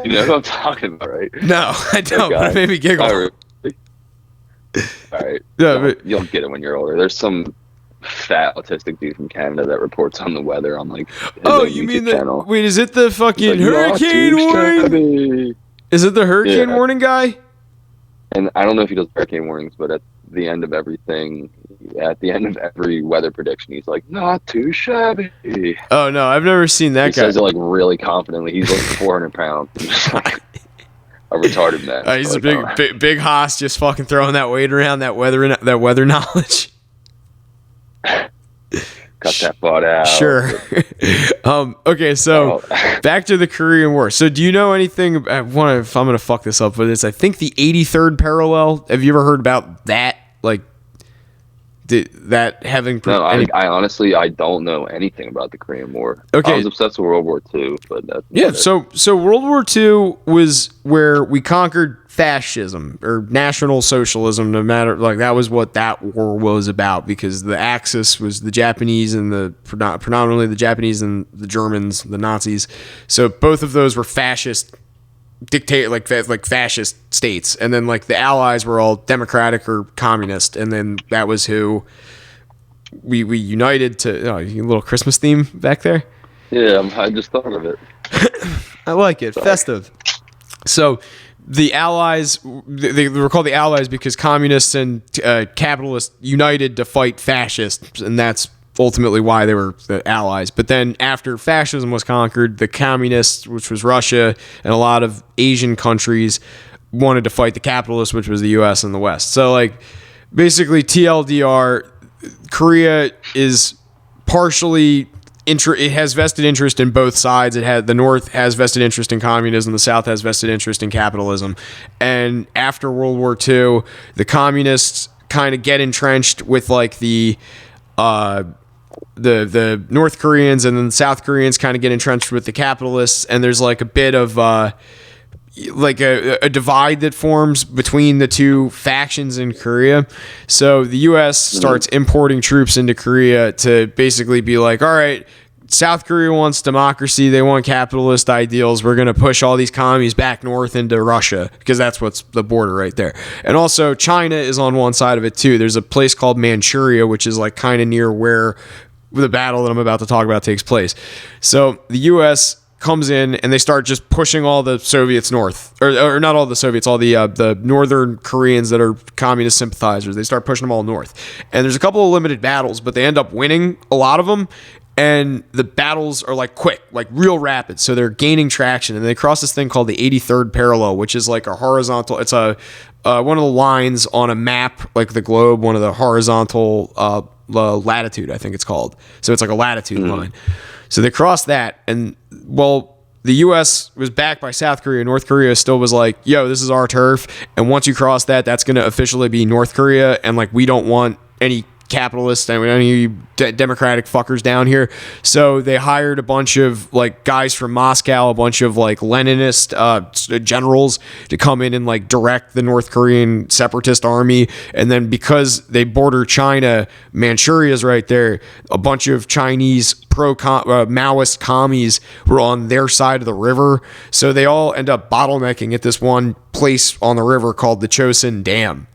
You know what I'm talking about, right? no, I don't. But it made me giggle. Oh, really? All right. Yeah, You'll get it when you're older. There's some fat autistic dude from Canada that reports on the weather on like his Oh, own you YouTube mean the channel. wait? Is it the fucking He's like, hurricane "Not too warning? shabby." Is it the hurricane Yeah. warning guy? And I don't know if he does hurricane warnings, but at the end of everything, at the end of every weather prediction, he's like, "Not too shabby." He Oh no, I've never seen that guy. says it like really confidently. He's like 400 pounds. Just like a retarded man. He's Like, a big hoss, just fucking throwing that weight around, that weather knowledge. cut that butt out. Sure. Okay, so back to the Korean War. So do you know anything about if I'm gonna fuck this up, but it's I think the 83rd parallel. Have you ever heard about that? Like that having No, I honestly I don't know anything about the Korean War. Okay. I was obsessed with World War II, but that's Yeah, about it. so World War II was where we conquered fascism or National Socialism. No matter like that was what that war was about because the Axis was the Japanese and the predominantly the Japanese and the Germans, the Nazis. So both of those were fascist like fascist states, and then like the Allies were all democratic or communist, and then that was who we united to. Oh, a little Christmas theme back there. Yeah, I just thought of it. I like it. Festive. So the Allies, they were called the Allies because communists and capitalists united to fight fascists, and that's ultimately why they were the Allies. But then after fascism was conquered, the communists, which was Russia, and a lot of Asian countries wanted to fight the capitalists, which was the U.S. and the West. So like basically TLDR, Korea is partially it has vested interest in both sides. The North has vested interest in communism. The South has vested interest in capitalism. And after World War II, the communists kind of get entrenched with like the North Koreans, and then the South Koreans kind of get entrenched with the capitalists. And there's like a bit of like a divide that forms between the two factions in Korea. So the U.S. starts importing troops into Korea to basically be like, all right, South Korea wants democracy. They want capitalist ideals. We're going to push all these commies back north into Russia because that's what's the border right there. And also China is on one side of it too. There's a place called Manchuria, which is like kind of near where the battle that I'm about to talk about takes place. So the U.S. comes in and they start just pushing all the Soviets north, or not all the Soviets, all the northern Koreans that are communist sympathizers. They start pushing them all north, and there's a couple of limited battles, but they end up winning a lot of them. And the battles are like quick, like real rapid. So they're gaining traction, and they cross this thing called the 83rd parallel, which is like a horizontal. It's a one of the lines on a map, like the globe, one of the horizontal latitude, I think it's called. So it's like a latitude line. So they crossed that, and well, the U.S. was backed by South Korea. North Korea still was like, yo, this is our turf. And once you cross that, that's going to officially be North Korea. And like, we don't want any capitalists and any democratic fuckers down here. So they hired a bunch of like guys from Moscow, a bunch of like Leninist generals to come in and like direct the North Korean separatist army. And then because they border China, Manchuria's right there, a bunch of Chinese Maoist commies were on their side of the river. So they all end up bottlenecking at this one place on the river called the Chosin Dam.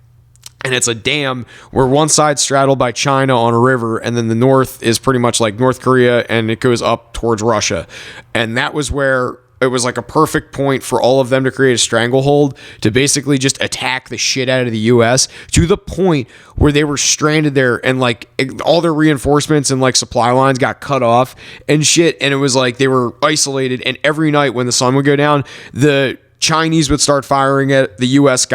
And it's a dam where one side's straddled by China on a river, and then the north is pretty much like North Korea, and it goes up towards Russia. And that was where it was like a perfect point for all of them to create a stranglehold to basically just attack the shit out of the U.S. to the point where they were stranded there, and like all their reinforcements and like supply lines got cut off and shit. And it was like they were isolated, and every night when the sun would go down, the Chinese would start firing at the U.S.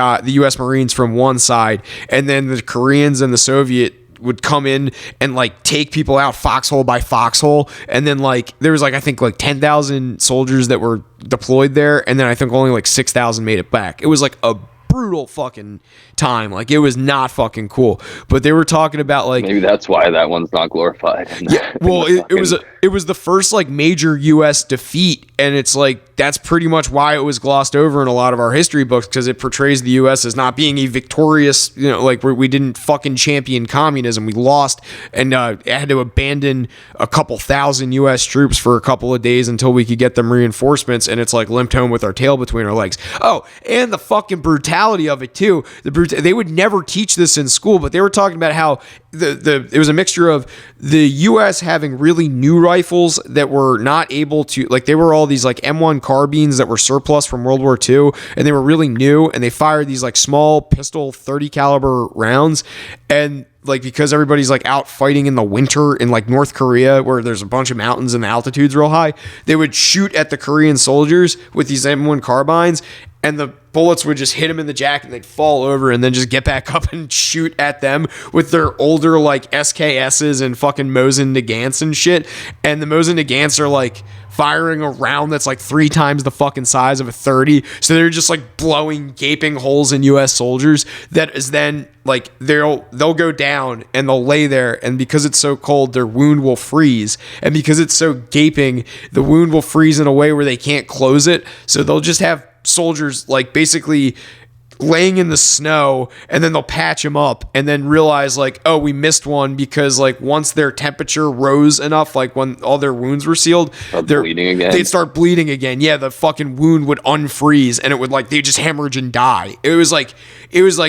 Marines from one side, and then the Koreans and the Soviet would come in and like take people out foxhole by foxhole. And then like there was like I think like 10,000 soldiers that were deployed there, and then I think only like 6,000 made it back. It was like a brutal fucking time. Like it was not fucking cool. But they were talking about like maybe that's why that one's not glorified. Yeah, well, it was the first like major U.S. defeat, and it's like that's pretty much why it was glossed over in a lot of our history books, because it portrays the U.S. as not being a victorious, like we didn't fucking champion communism. We lost and had to abandon a couple thousand U.S. troops for a couple of days until we could get them reinforcements, and it's like limped home with our tail between our legs. Oh, and the fucking brutality of it too. They would never teach this in school, but they were talking about how it was a mixture of the U.S. having really new rifles that were not able to, like they were all these like M1 carbines that were surplus from World War II, and they were really new, and they fired these like small pistol 30 caliber rounds. And like because everybody's like out fighting in the winter in like North Korea where there's a bunch of mountains and the altitude's real high, they would shoot at the Korean soldiers with these M1 carbines, and the bullets would just hit them in the jacket and they'd fall over, and then just get back up and shoot at them with their older like SKSs and fucking Mosin Nagants and shit. And the Mosin Nagants are like firing a round that's like 3 times the fucking size of a 30. So they're just like blowing gaping holes in US soldiers that is then like they'll go down and they'll lay there, and because it's so cold their wound will freeze, and because it's so gaping the wound will freeze in a way where they can't close it. So they'll just have soldiers like basically laying in the snow, and then they'll patch them up and then realize like, oh, we missed one, because like once their temperature rose enough, like when all their wounds were sealed, they'd start bleeding again. Yeah, the fucking wound would unfreeze, and it would like they just hemorrhage and die. It was like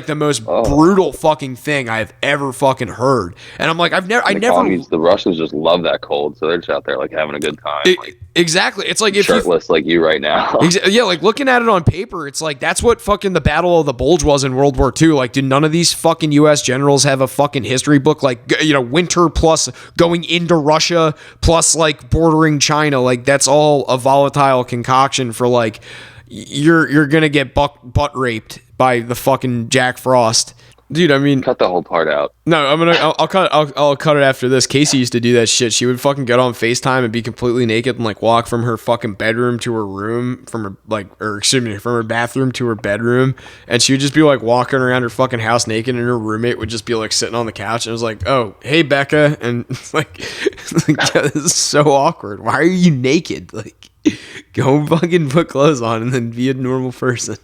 the most brutal fucking thing I've ever fucking heard. And I'm like, the Russians just love that cold, so they're just out there like having a good time. Exactly. It's like if shirtless like you right now. Yeah, like looking at it on paper, it's like that's what fucking the Battle of the Bulge was in World War II. Like, did none of these fucking U.S. generals have a fucking history book? Like, winter plus going into Russia plus like bordering China. Like, that's all a volatile concoction for like you're gonna get butt raped by the fucking Jack Frost. Dude, I mean, cut the whole part out. No, I'll cut it after this. Casey used to do that shit. She would fucking get on FaceTime and be completely naked and like walk from her fucking bedroom to her room, from her bathroom to her bedroom, and she would just be like walking around her fucking house naked, and her roommate would just be like sitting on the couch, and it was like, oh, hey Becca, and it's like this is so awkward. Why are you naked? Like, go fucking put clothes on and then be a normal person.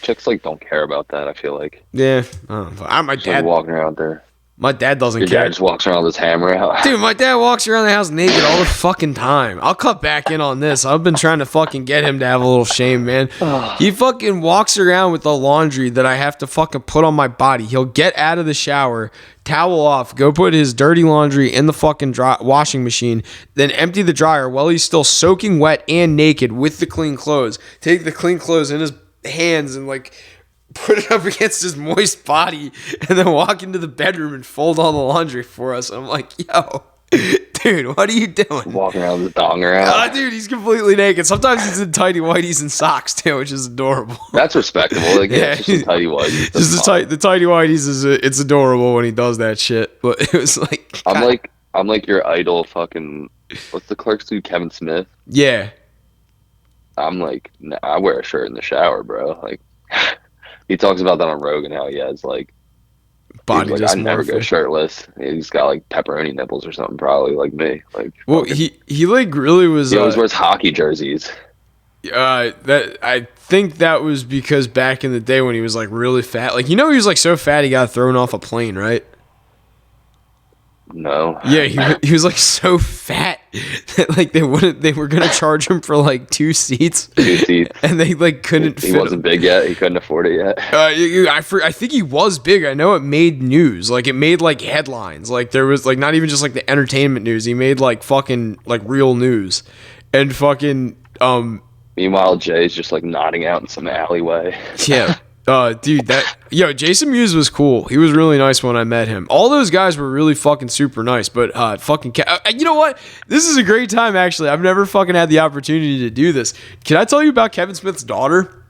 Chicks like don't care about that, I feel like. Yeah, my dad walking around there. My dad doesn't Your care. dad just walks around with his hammer out. Dude, my dad walks around the house naked all the fucking time. I'll cut back in on this. I've been trying to fucking get him to have a little shame, man. He fucking walks around with the laundry that I have to fucking put on my body. He'll get out of the shower, towel off, go put his dirty laundry in the fucking washing machine, then empty the dryer while he's still soaking wet and naked with the clean clothes. Take the clean clothes in his hands and like put it up against his moist body and then walk into the bedroom and fold all the laundry for us. I'm like, yo, dude, what are you doing? Walking around with the dong around. Dude, he's completely naked. Sometimes he's in tighty whities and socks too, which is adorable. That's respectable. Like, yeah, just some tidy whities. The tighty whities it's adorable when he does that shit. But it was like, I'm like your idol fucking, what's the Clerks dude, Kevin Smith? Yeah. I'm like, nah, I wear a shirt in the shower, bro. Like, he talks about that on Rogan, how he has like body like, I never go shirtless. He's got like pepperoni nipples or something, probably like me. Like, well, fucking, he like really was. He always wears hockey jerseys. That I think that was because back in the day when he was like really fat, like he was like so fat he got thrown off a plane, right? No. Yeah, he was like so fat that like they were gonna charge him for like 2 seats. 2 seats. And they like couldn't. He wasn't big yet. He couldn't afford it yet. I think he was big. I know it made news. Like it made like headlines. Like there was like not even just like the entertainment news. He made like fucking like real news, and fucking Meanwhile, Jay's just like nodding out in some alleyway. Yeah. Dude, Jason Mewes was cool. He was really nice when I met him. All those guys were really fucking super nice, but fucking you know what? This is a great time, actually. I've never fucking had the opportunity to do this. Can I tell you about Kevin Smith's daughter?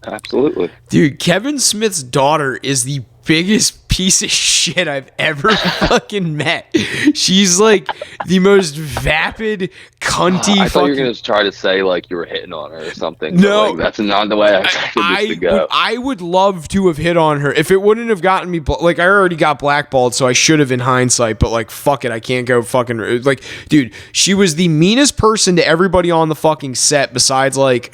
Absolutely. Dude, Kevin Smith's daughter is the biggest piece of shit I've ever fucking met. She's like the most vapid, cunty. I thought you were gonna try to say like you were hitting on her or something. No, like, that's not the way I expected this to go. I would love to have hit on her if it wouldn't have gotten me. Like I already got blackballed, so I should have in hindsight. But like, fuck it, I can't go fucking like, dude. She was the meanest person to everybody on the fucking set. Besides like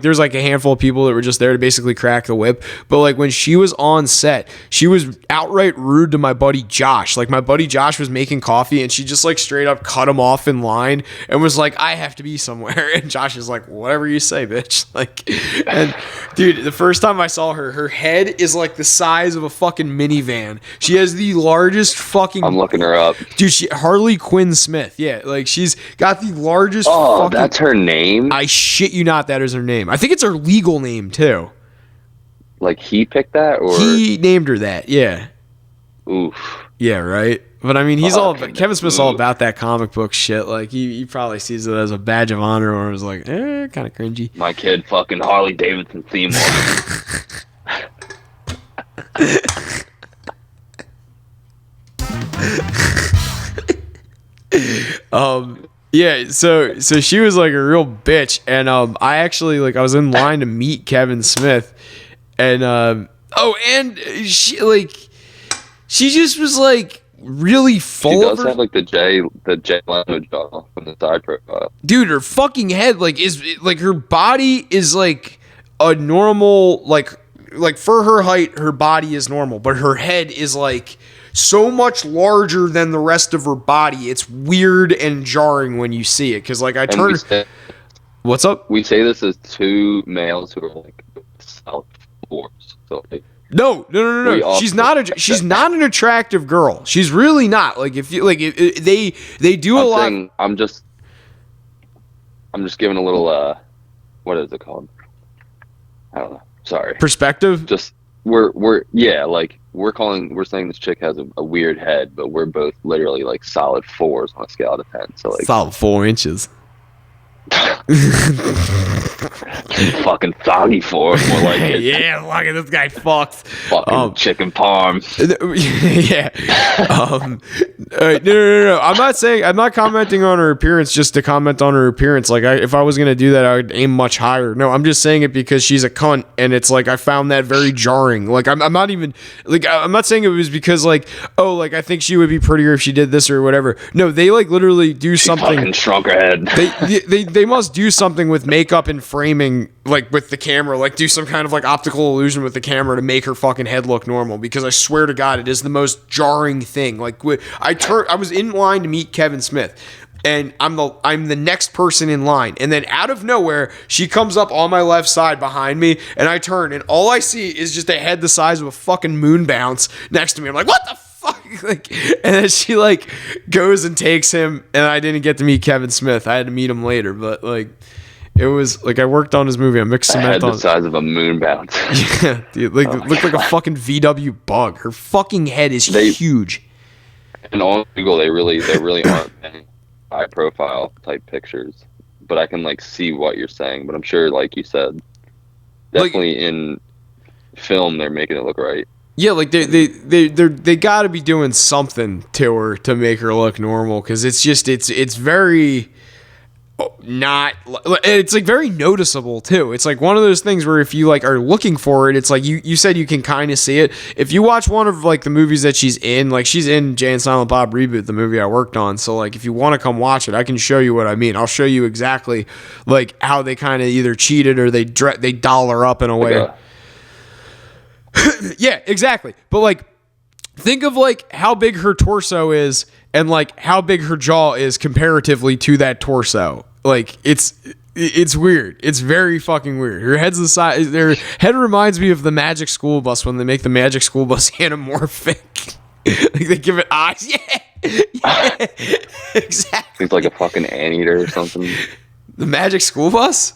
there's like a handful of people that were just there to basically crack the whip. But like when she was on set, she was outright rude to my buddy Josh. Like my buddy Josh was making coffee and she just like straight up cut him off in line and was like, I have to be somewhere. And Josh is like, whatever you say, bitch. Like, and dude, the first time I saw her head is like the size of a fucking minivan. She has the largest fucking. I'm looking her up. Dude, Harley Quinn Smith. Yeah, like she's got the largest. Oh, that's her name? I shit you not, that is her name. I think it's her legal name too. Like he picked that, or he named her that? Yeah. Oof. Yeah, right. But I mean, Kevin Smith's all about that comic book shit. Like he probably sees it as a badge of honor, or was like, kind of cringy. My kid fucking Harley Davidson theme Yeah, so she was like a real bitch, and I actually like I was in line to meet Kevin Smith, and and she just was like really full. She does have like the J Leno jaw from the side profile. Dude, her fucking head is like her body is like a normal like for her height, her body is normal, but her head is like so much larger than the rest of her body. It's weird and jarring when you see it because like I turn. What's up? We say this as two males who are like South Force. So like, No. She's not an attractive girl. She's really not. Like if you like, they do a lot. I'm just giving a little what is it called? I don't know. Sorry. Perspective. Just we're saying this chick has a weird head, but we're both literally like solid 4s on a scale out of 10. So like solid 4 inches. Fucking soggy 4, more like it. Yeah, look at this guy fucks. Fucking chicken parm. Yeah. No. I'm not commenting on her appearance just to comment on her appearance. Like if I was gonna do that, I would aim much higher. No, I'm just saying it because she's a cunt, and it's like I found that very jarring. Like I'm not even like I'm not saying it was because like I think she would be prettier if she did this or whatever. No, they like literally do something. Fucking shrunk her head. They must do something with makeup in framing, like with the camera, like do some kind of like optical illusion with the camera to make her fucking head look normal. Because I swear to God, it is the most jarring thing. Like I was in line to meet Kevin Smith, and I'm the next person in line, and then out of nowhere she comes up on my left side behind me, and I turn, and all I see is just a head the size of a fucking moon bounce next to me. I'm like, what the fuck? Like, and then she like goes and takes him, and I didn't get to meet Kevin Smith. I had to meet him later, but like it was like I worked on his movie. I mixed cement the on size of a moon bounce. Yeah, dude, like it looked like a fucking VW bug. Her fucking head is huge. And on Google, they really aren't any high profile type pictures, but I can like see what you're saying. But I'm sure, like you said, definitely in film they're making it look right. Yeah, like they got to be doing something to her to make her look normal, because it's just it's very not, it's like very noticeable too. It's like one of those things where if you like are looking for it, it's like you said you can kind of see it. If you watch one of like the movies that she's in, like she's in Jay and Silent Bob Reboot, the movie I worked on. So like if you want to come watch it, I can show you what I mean. I'll show you exactly like how they kind of either cheated or they doll her up in a way. Yeah, exactly. But like, think of like how big her torso is and like how big her jaw is comparatively to that torso. Like it's weird. It's very fucking weird. Her head's the size. Their head reminds me of the Magic School Bus when they make the Magic School Bus anamorphic. Like they give it eyes. Yeah, exactly. It's like a fucking anteater or something. The Magic School Bus.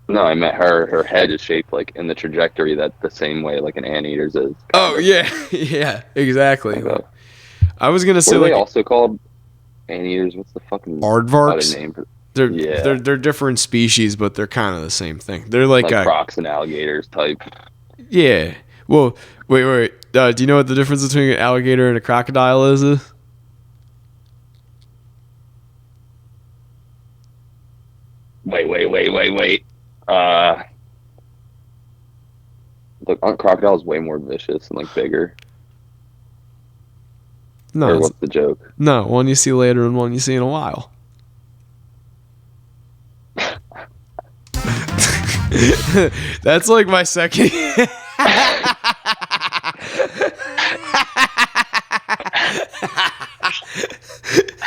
No, I meant her head is shaped like in the trajectory that the same way like an anteater's is. Oh, yeah. Yeah, exactly. Like I was going to say what are like... they also called anteaters? What's the fucking... Aardvarks? Name for... They're different species, but they're kind of the same thing. They're like crocs and alligators type. Yeah. Well, wait. Do you know what the difference between an alligator and a crocodile is? Wait. Look, aren't crocodiles way more vicious and like bigger? No. Or what's the joke? No, one you see later and one you see in a while. That's like my second.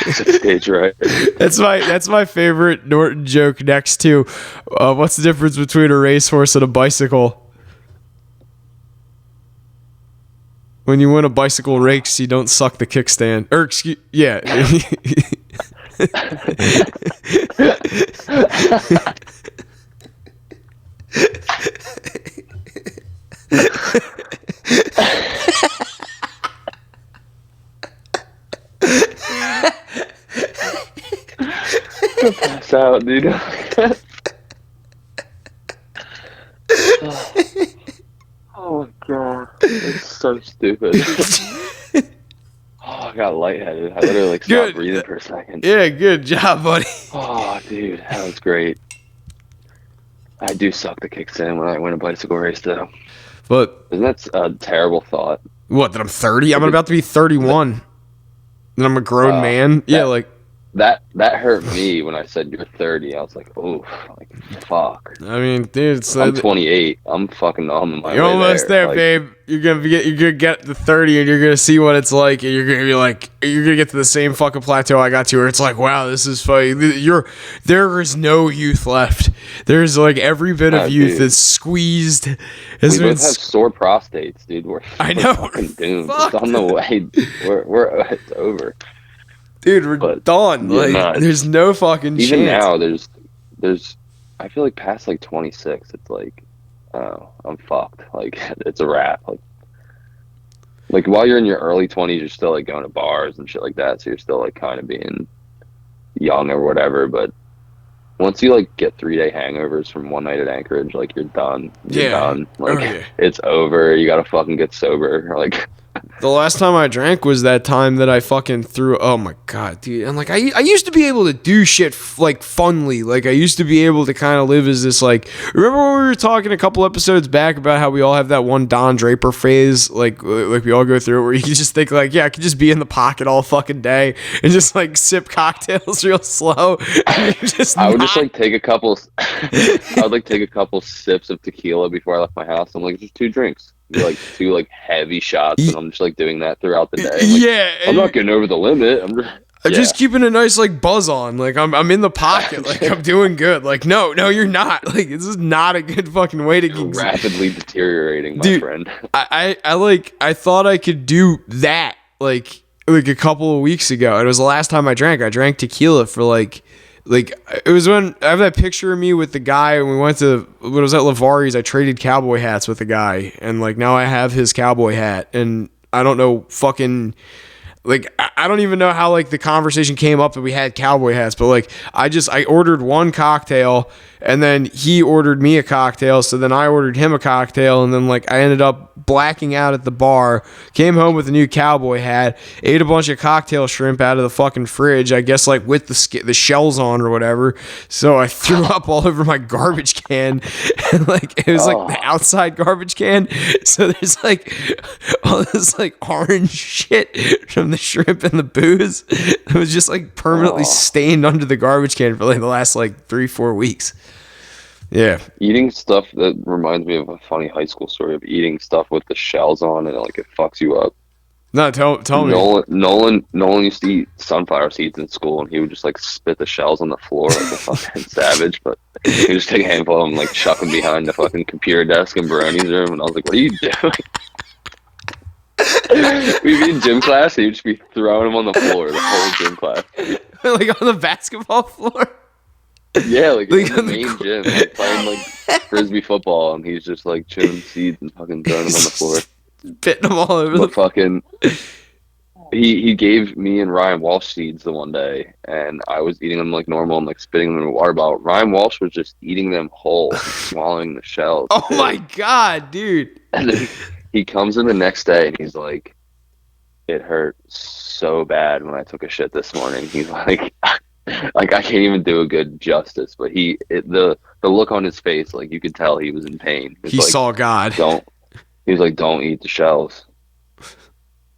Stage right. That's my favorite Norton joke. Next to, what's the difference between a racehorse and a bicycle? When you win a bicycle race, you don't suck the kickstand. Or excuse, yeah. Pass out, dude. Oh my god, it's so stupid. Oh, I got lightheaded. I literally like stopped breathing for a second. Yeah, good job, buddy. Oh, dude, that was great. I do suck the kickstand when I win a bicycle race, though. But isn't that a terrible thought? What? That I'm 30? I'm about to be 31. And I'm a grown man. Yeah, like. That hurt me when I said you're 30. I was like, oh, like fuck. I mean, dude, I'm 28. I'm fucking on my way. You're almost there, like, babe. You're gonna get to 30, and you're gonna see what it's like, and you're gonna be like, you're gonna get to the same fucking plateau I got to, where it's like, wow, this is funny. There is no youth left. There's like every bit of youth is squeezed. We both have sore prostates, dude. We're fucking doomed. It's on the way. It's over. Dude, we're done. Like, there's no fucking chance. Even now, there's. I feel like past like 26, it's like, oh, I'm fucked. Like it's a wrap. Like while you're in your early 20s, you're still like going to bars and shit like that. So you're still like kind of being young or whatever. But once you like get 3-day hangovers from one night at Anchorage, like you're done. You're done. Like it's over. You gotta fucking get sober. Like The last time I drank was that time that I fucking threw. Oh my god, dude! And like I used to be able to do shit like funly. Like I used to be able to kind of live as this like. Remember when we were talking a couple episodes back about how we all have that one Don Draper phase, like we all go through it, where you can just think like, yeah, I could just be in the pocket all fucking day and just like sip cocktails real slow. I would just like take a couple. I would like take a couple sips of tequila before I left my house. I'm like, just 2 drinks. Like 2 like heavy shots, and I'm just like doing that throughout the day. Like, I'm not getting over the limit. I'm just keeping a nice like buzz on. Like I'm in the pocket. Like I'm doing good. Like no, you're not. Like this is not a good fucking way to get rapidly deteriorating, my friend. I thought I could do that like a couple of weeks ago. It was the last time I drank. I drank tequila for like it was when I have that picture of me with the guy and we went to what was at Lavari's. I traded cowboy hats with the guy, and like now I have his cowboy hat, and I don't know fucking like I don't even know how like the conversation came up that we had cowboy hats, but like I ordered one cocktail and then he ordered me a cocktail, so then I ordered him a cocktail, and then like I ended up blacking out at the bar, came home with a new cowboy hat, ate a bunch of cocktail shrimp out of the fucking fridge, I guess like with the shells on or whatever, so I threw up all over my garbage can, and like it was like the outside garbage can, so there's like all this like orange shit from the shrimp and the booze. It was just like permanently stained under the garbage can for like the last like 3-4 weeks. Yeah. Eating stuff that reminds me of a funny high school story of eating stuff with the shells on and like it fucks you up. No, tell me. Nolan used to eat sunflower seeds in school, and he would just like spit the shells on the floor like a fucking savage. But he would just take a handful of them, like chuck them behind the fucking computer desk in Baroni's room, and I was like, "What are you doing?" We'd be in gym class, and he'd just be throwing them on the floor the whole gym class. Like on the basketball floor? Yeah, like in the main gym, like playing like frisbee football, and he's just like chewing seeds and fucking throwing them on the floor. Spitting them all over the fucking... He gave me and Ryan Walsh seeds the one day, and I was eating them like normal and like spitting them in a water bottle. Ryan Walsh was just eating them whole, swallowing the shells. Oh my god, dude! And then he comes in the next day and he's like, "It hurt so bad when I took a shit this morning." He's like, I can't even do a good justice, but the look on his face, like you could tell he was in pain. He like, saw God. He's like, "Don't eat the shells."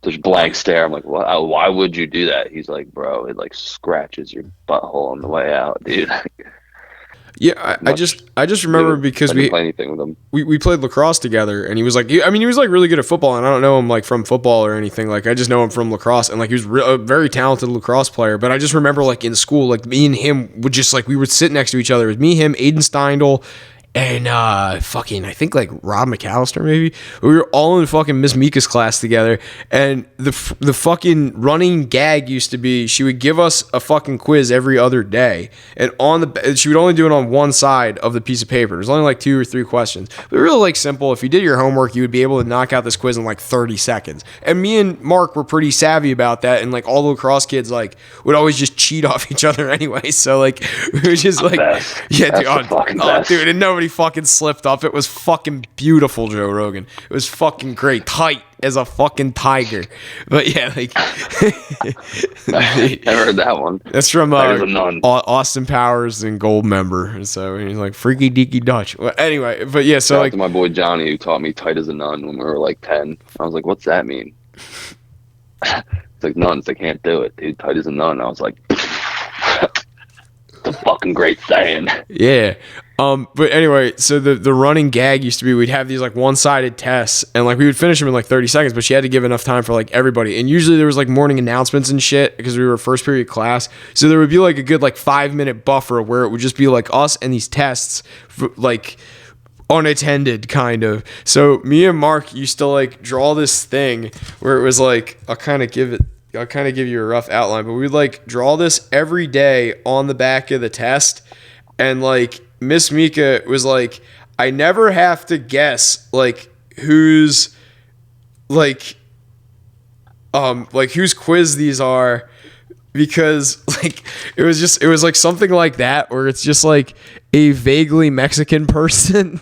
There's blank stare. I'm like, why would you do that? He's like, "Bro, it like scratches your butthole on the way out, dude." Yeah, I just remember because I didn't play anything with him. We played lacrosse together, and he was like, he was like really good at football, and I don't know him like from football or anything. Like I just know him from lacrosse, and like he was a very talented lacrosse player. But I just remember like in school, like me and him would just like we would sit next to each other. It was me, him, Aiden Steindl, and fucking I think like Rob McAllister maybe. We were all in fucking Miss Mika's class together, and the fucking running gag used to be she would give us a fucking quiz every other day, and she would only do it on one side of the piece of paper. There's only like 2 or 3 questions, but really like simple. If you did your homework, you would be able to knock out this quiz in like 30 seconds. And me and Mark were pretty savvy about that, and like all the lacrosse kids like would always just cheat off each other anyway. So like we were just like, yeah, dude, and nobody fucking slipped up. It was fucking beautiful, Joe Rogan. It was fucking great, tight as a fucking tiger. But yeah, like I heard that one. That's from Austin Powers and Gold Member. And so he's like freaky deaky Dutch. Well, anyway, but yeah, so shout like out to my boy Johnny who taught me tight as a nun when we were like 10. I was like, "What's that mean?" It's like nuns, they can't do it, dude. Tight as a nun. I was like, it's a fucking great saying. Yeah. But anyway, so the running gag used to be we'd have these like one-sided tests, and like we would finish them in like 30 seconds, but she had to give enough time for like everybody. And usually there was like morning announcements and shit because we were first period class. So there would be like a good like 5-minute buffer where it would just be like us and these tests like unattended kind of. So me and Mark used to like draw this thing where it was like I'll kind of give you a rough outline, but we'd like draw this every day on the back of the test, and like Miss Mika was like, I never have to guess like whose whose quiz these are, because like it was like something like that where it's just like a vaguely Mexican person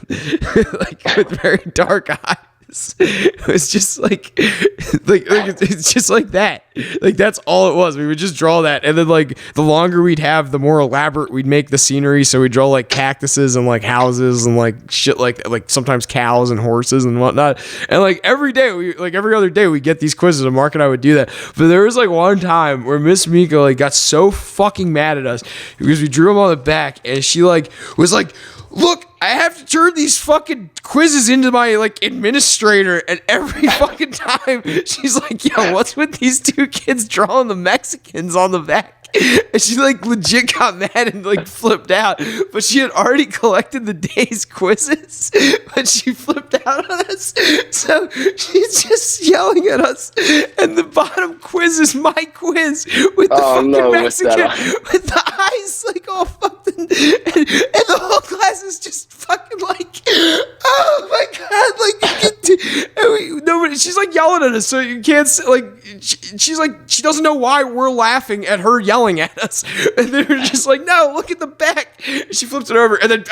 like with very dark eyes. It was just like it's just like that. Like that's all it was. We would just draw that, and then like the longer we'd have, the more elaborate we'd make the scenery. So we'd draw like cactuses and like houses and like shit like sometimes cows and horses and whatnot. And like every other day we get these quizzes, and Mark and I would do that. But there was like one time where Miss Mika like got so fucking mad at us because we drew them on the back, and she like was like, look, I have to turn these fucking quizzes into my like administrator, and every fucking time she's like, yo, what's with these two kids drawing the Mexicans on the back? And she like legit got mad and like flipped out, but she had already collected the day's quizzes, but she flipped out on us, so she's just yelling at us, and the bottom quiz is my quiz with the fucking Mexican with the eyes like all fucked, and the whole class is just fucking like, oh my god, like nobody, she's like yelling at us, so you can't like, she's like, she doesn't know why we're laughing at her yelling at us, and they're just like, no, look at the back. And she flips it over, and then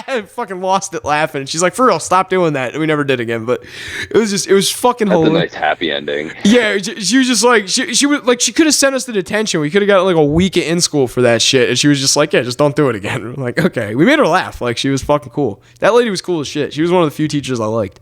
and fucking lost it laughing. And she's like, for real, stop doing that. And we never did again, but it was fucking hilarious. That's a nice happy ending. Yeah, she was just like, she was like, she could have sent us to detention. We could have got like a week in school for that shit, and she was just like, yeah, just don't do it again. We're like, okay. We made her laugh. Like, she was fucking cool. That lady was cool as shit. She was one of the few teachers I liked.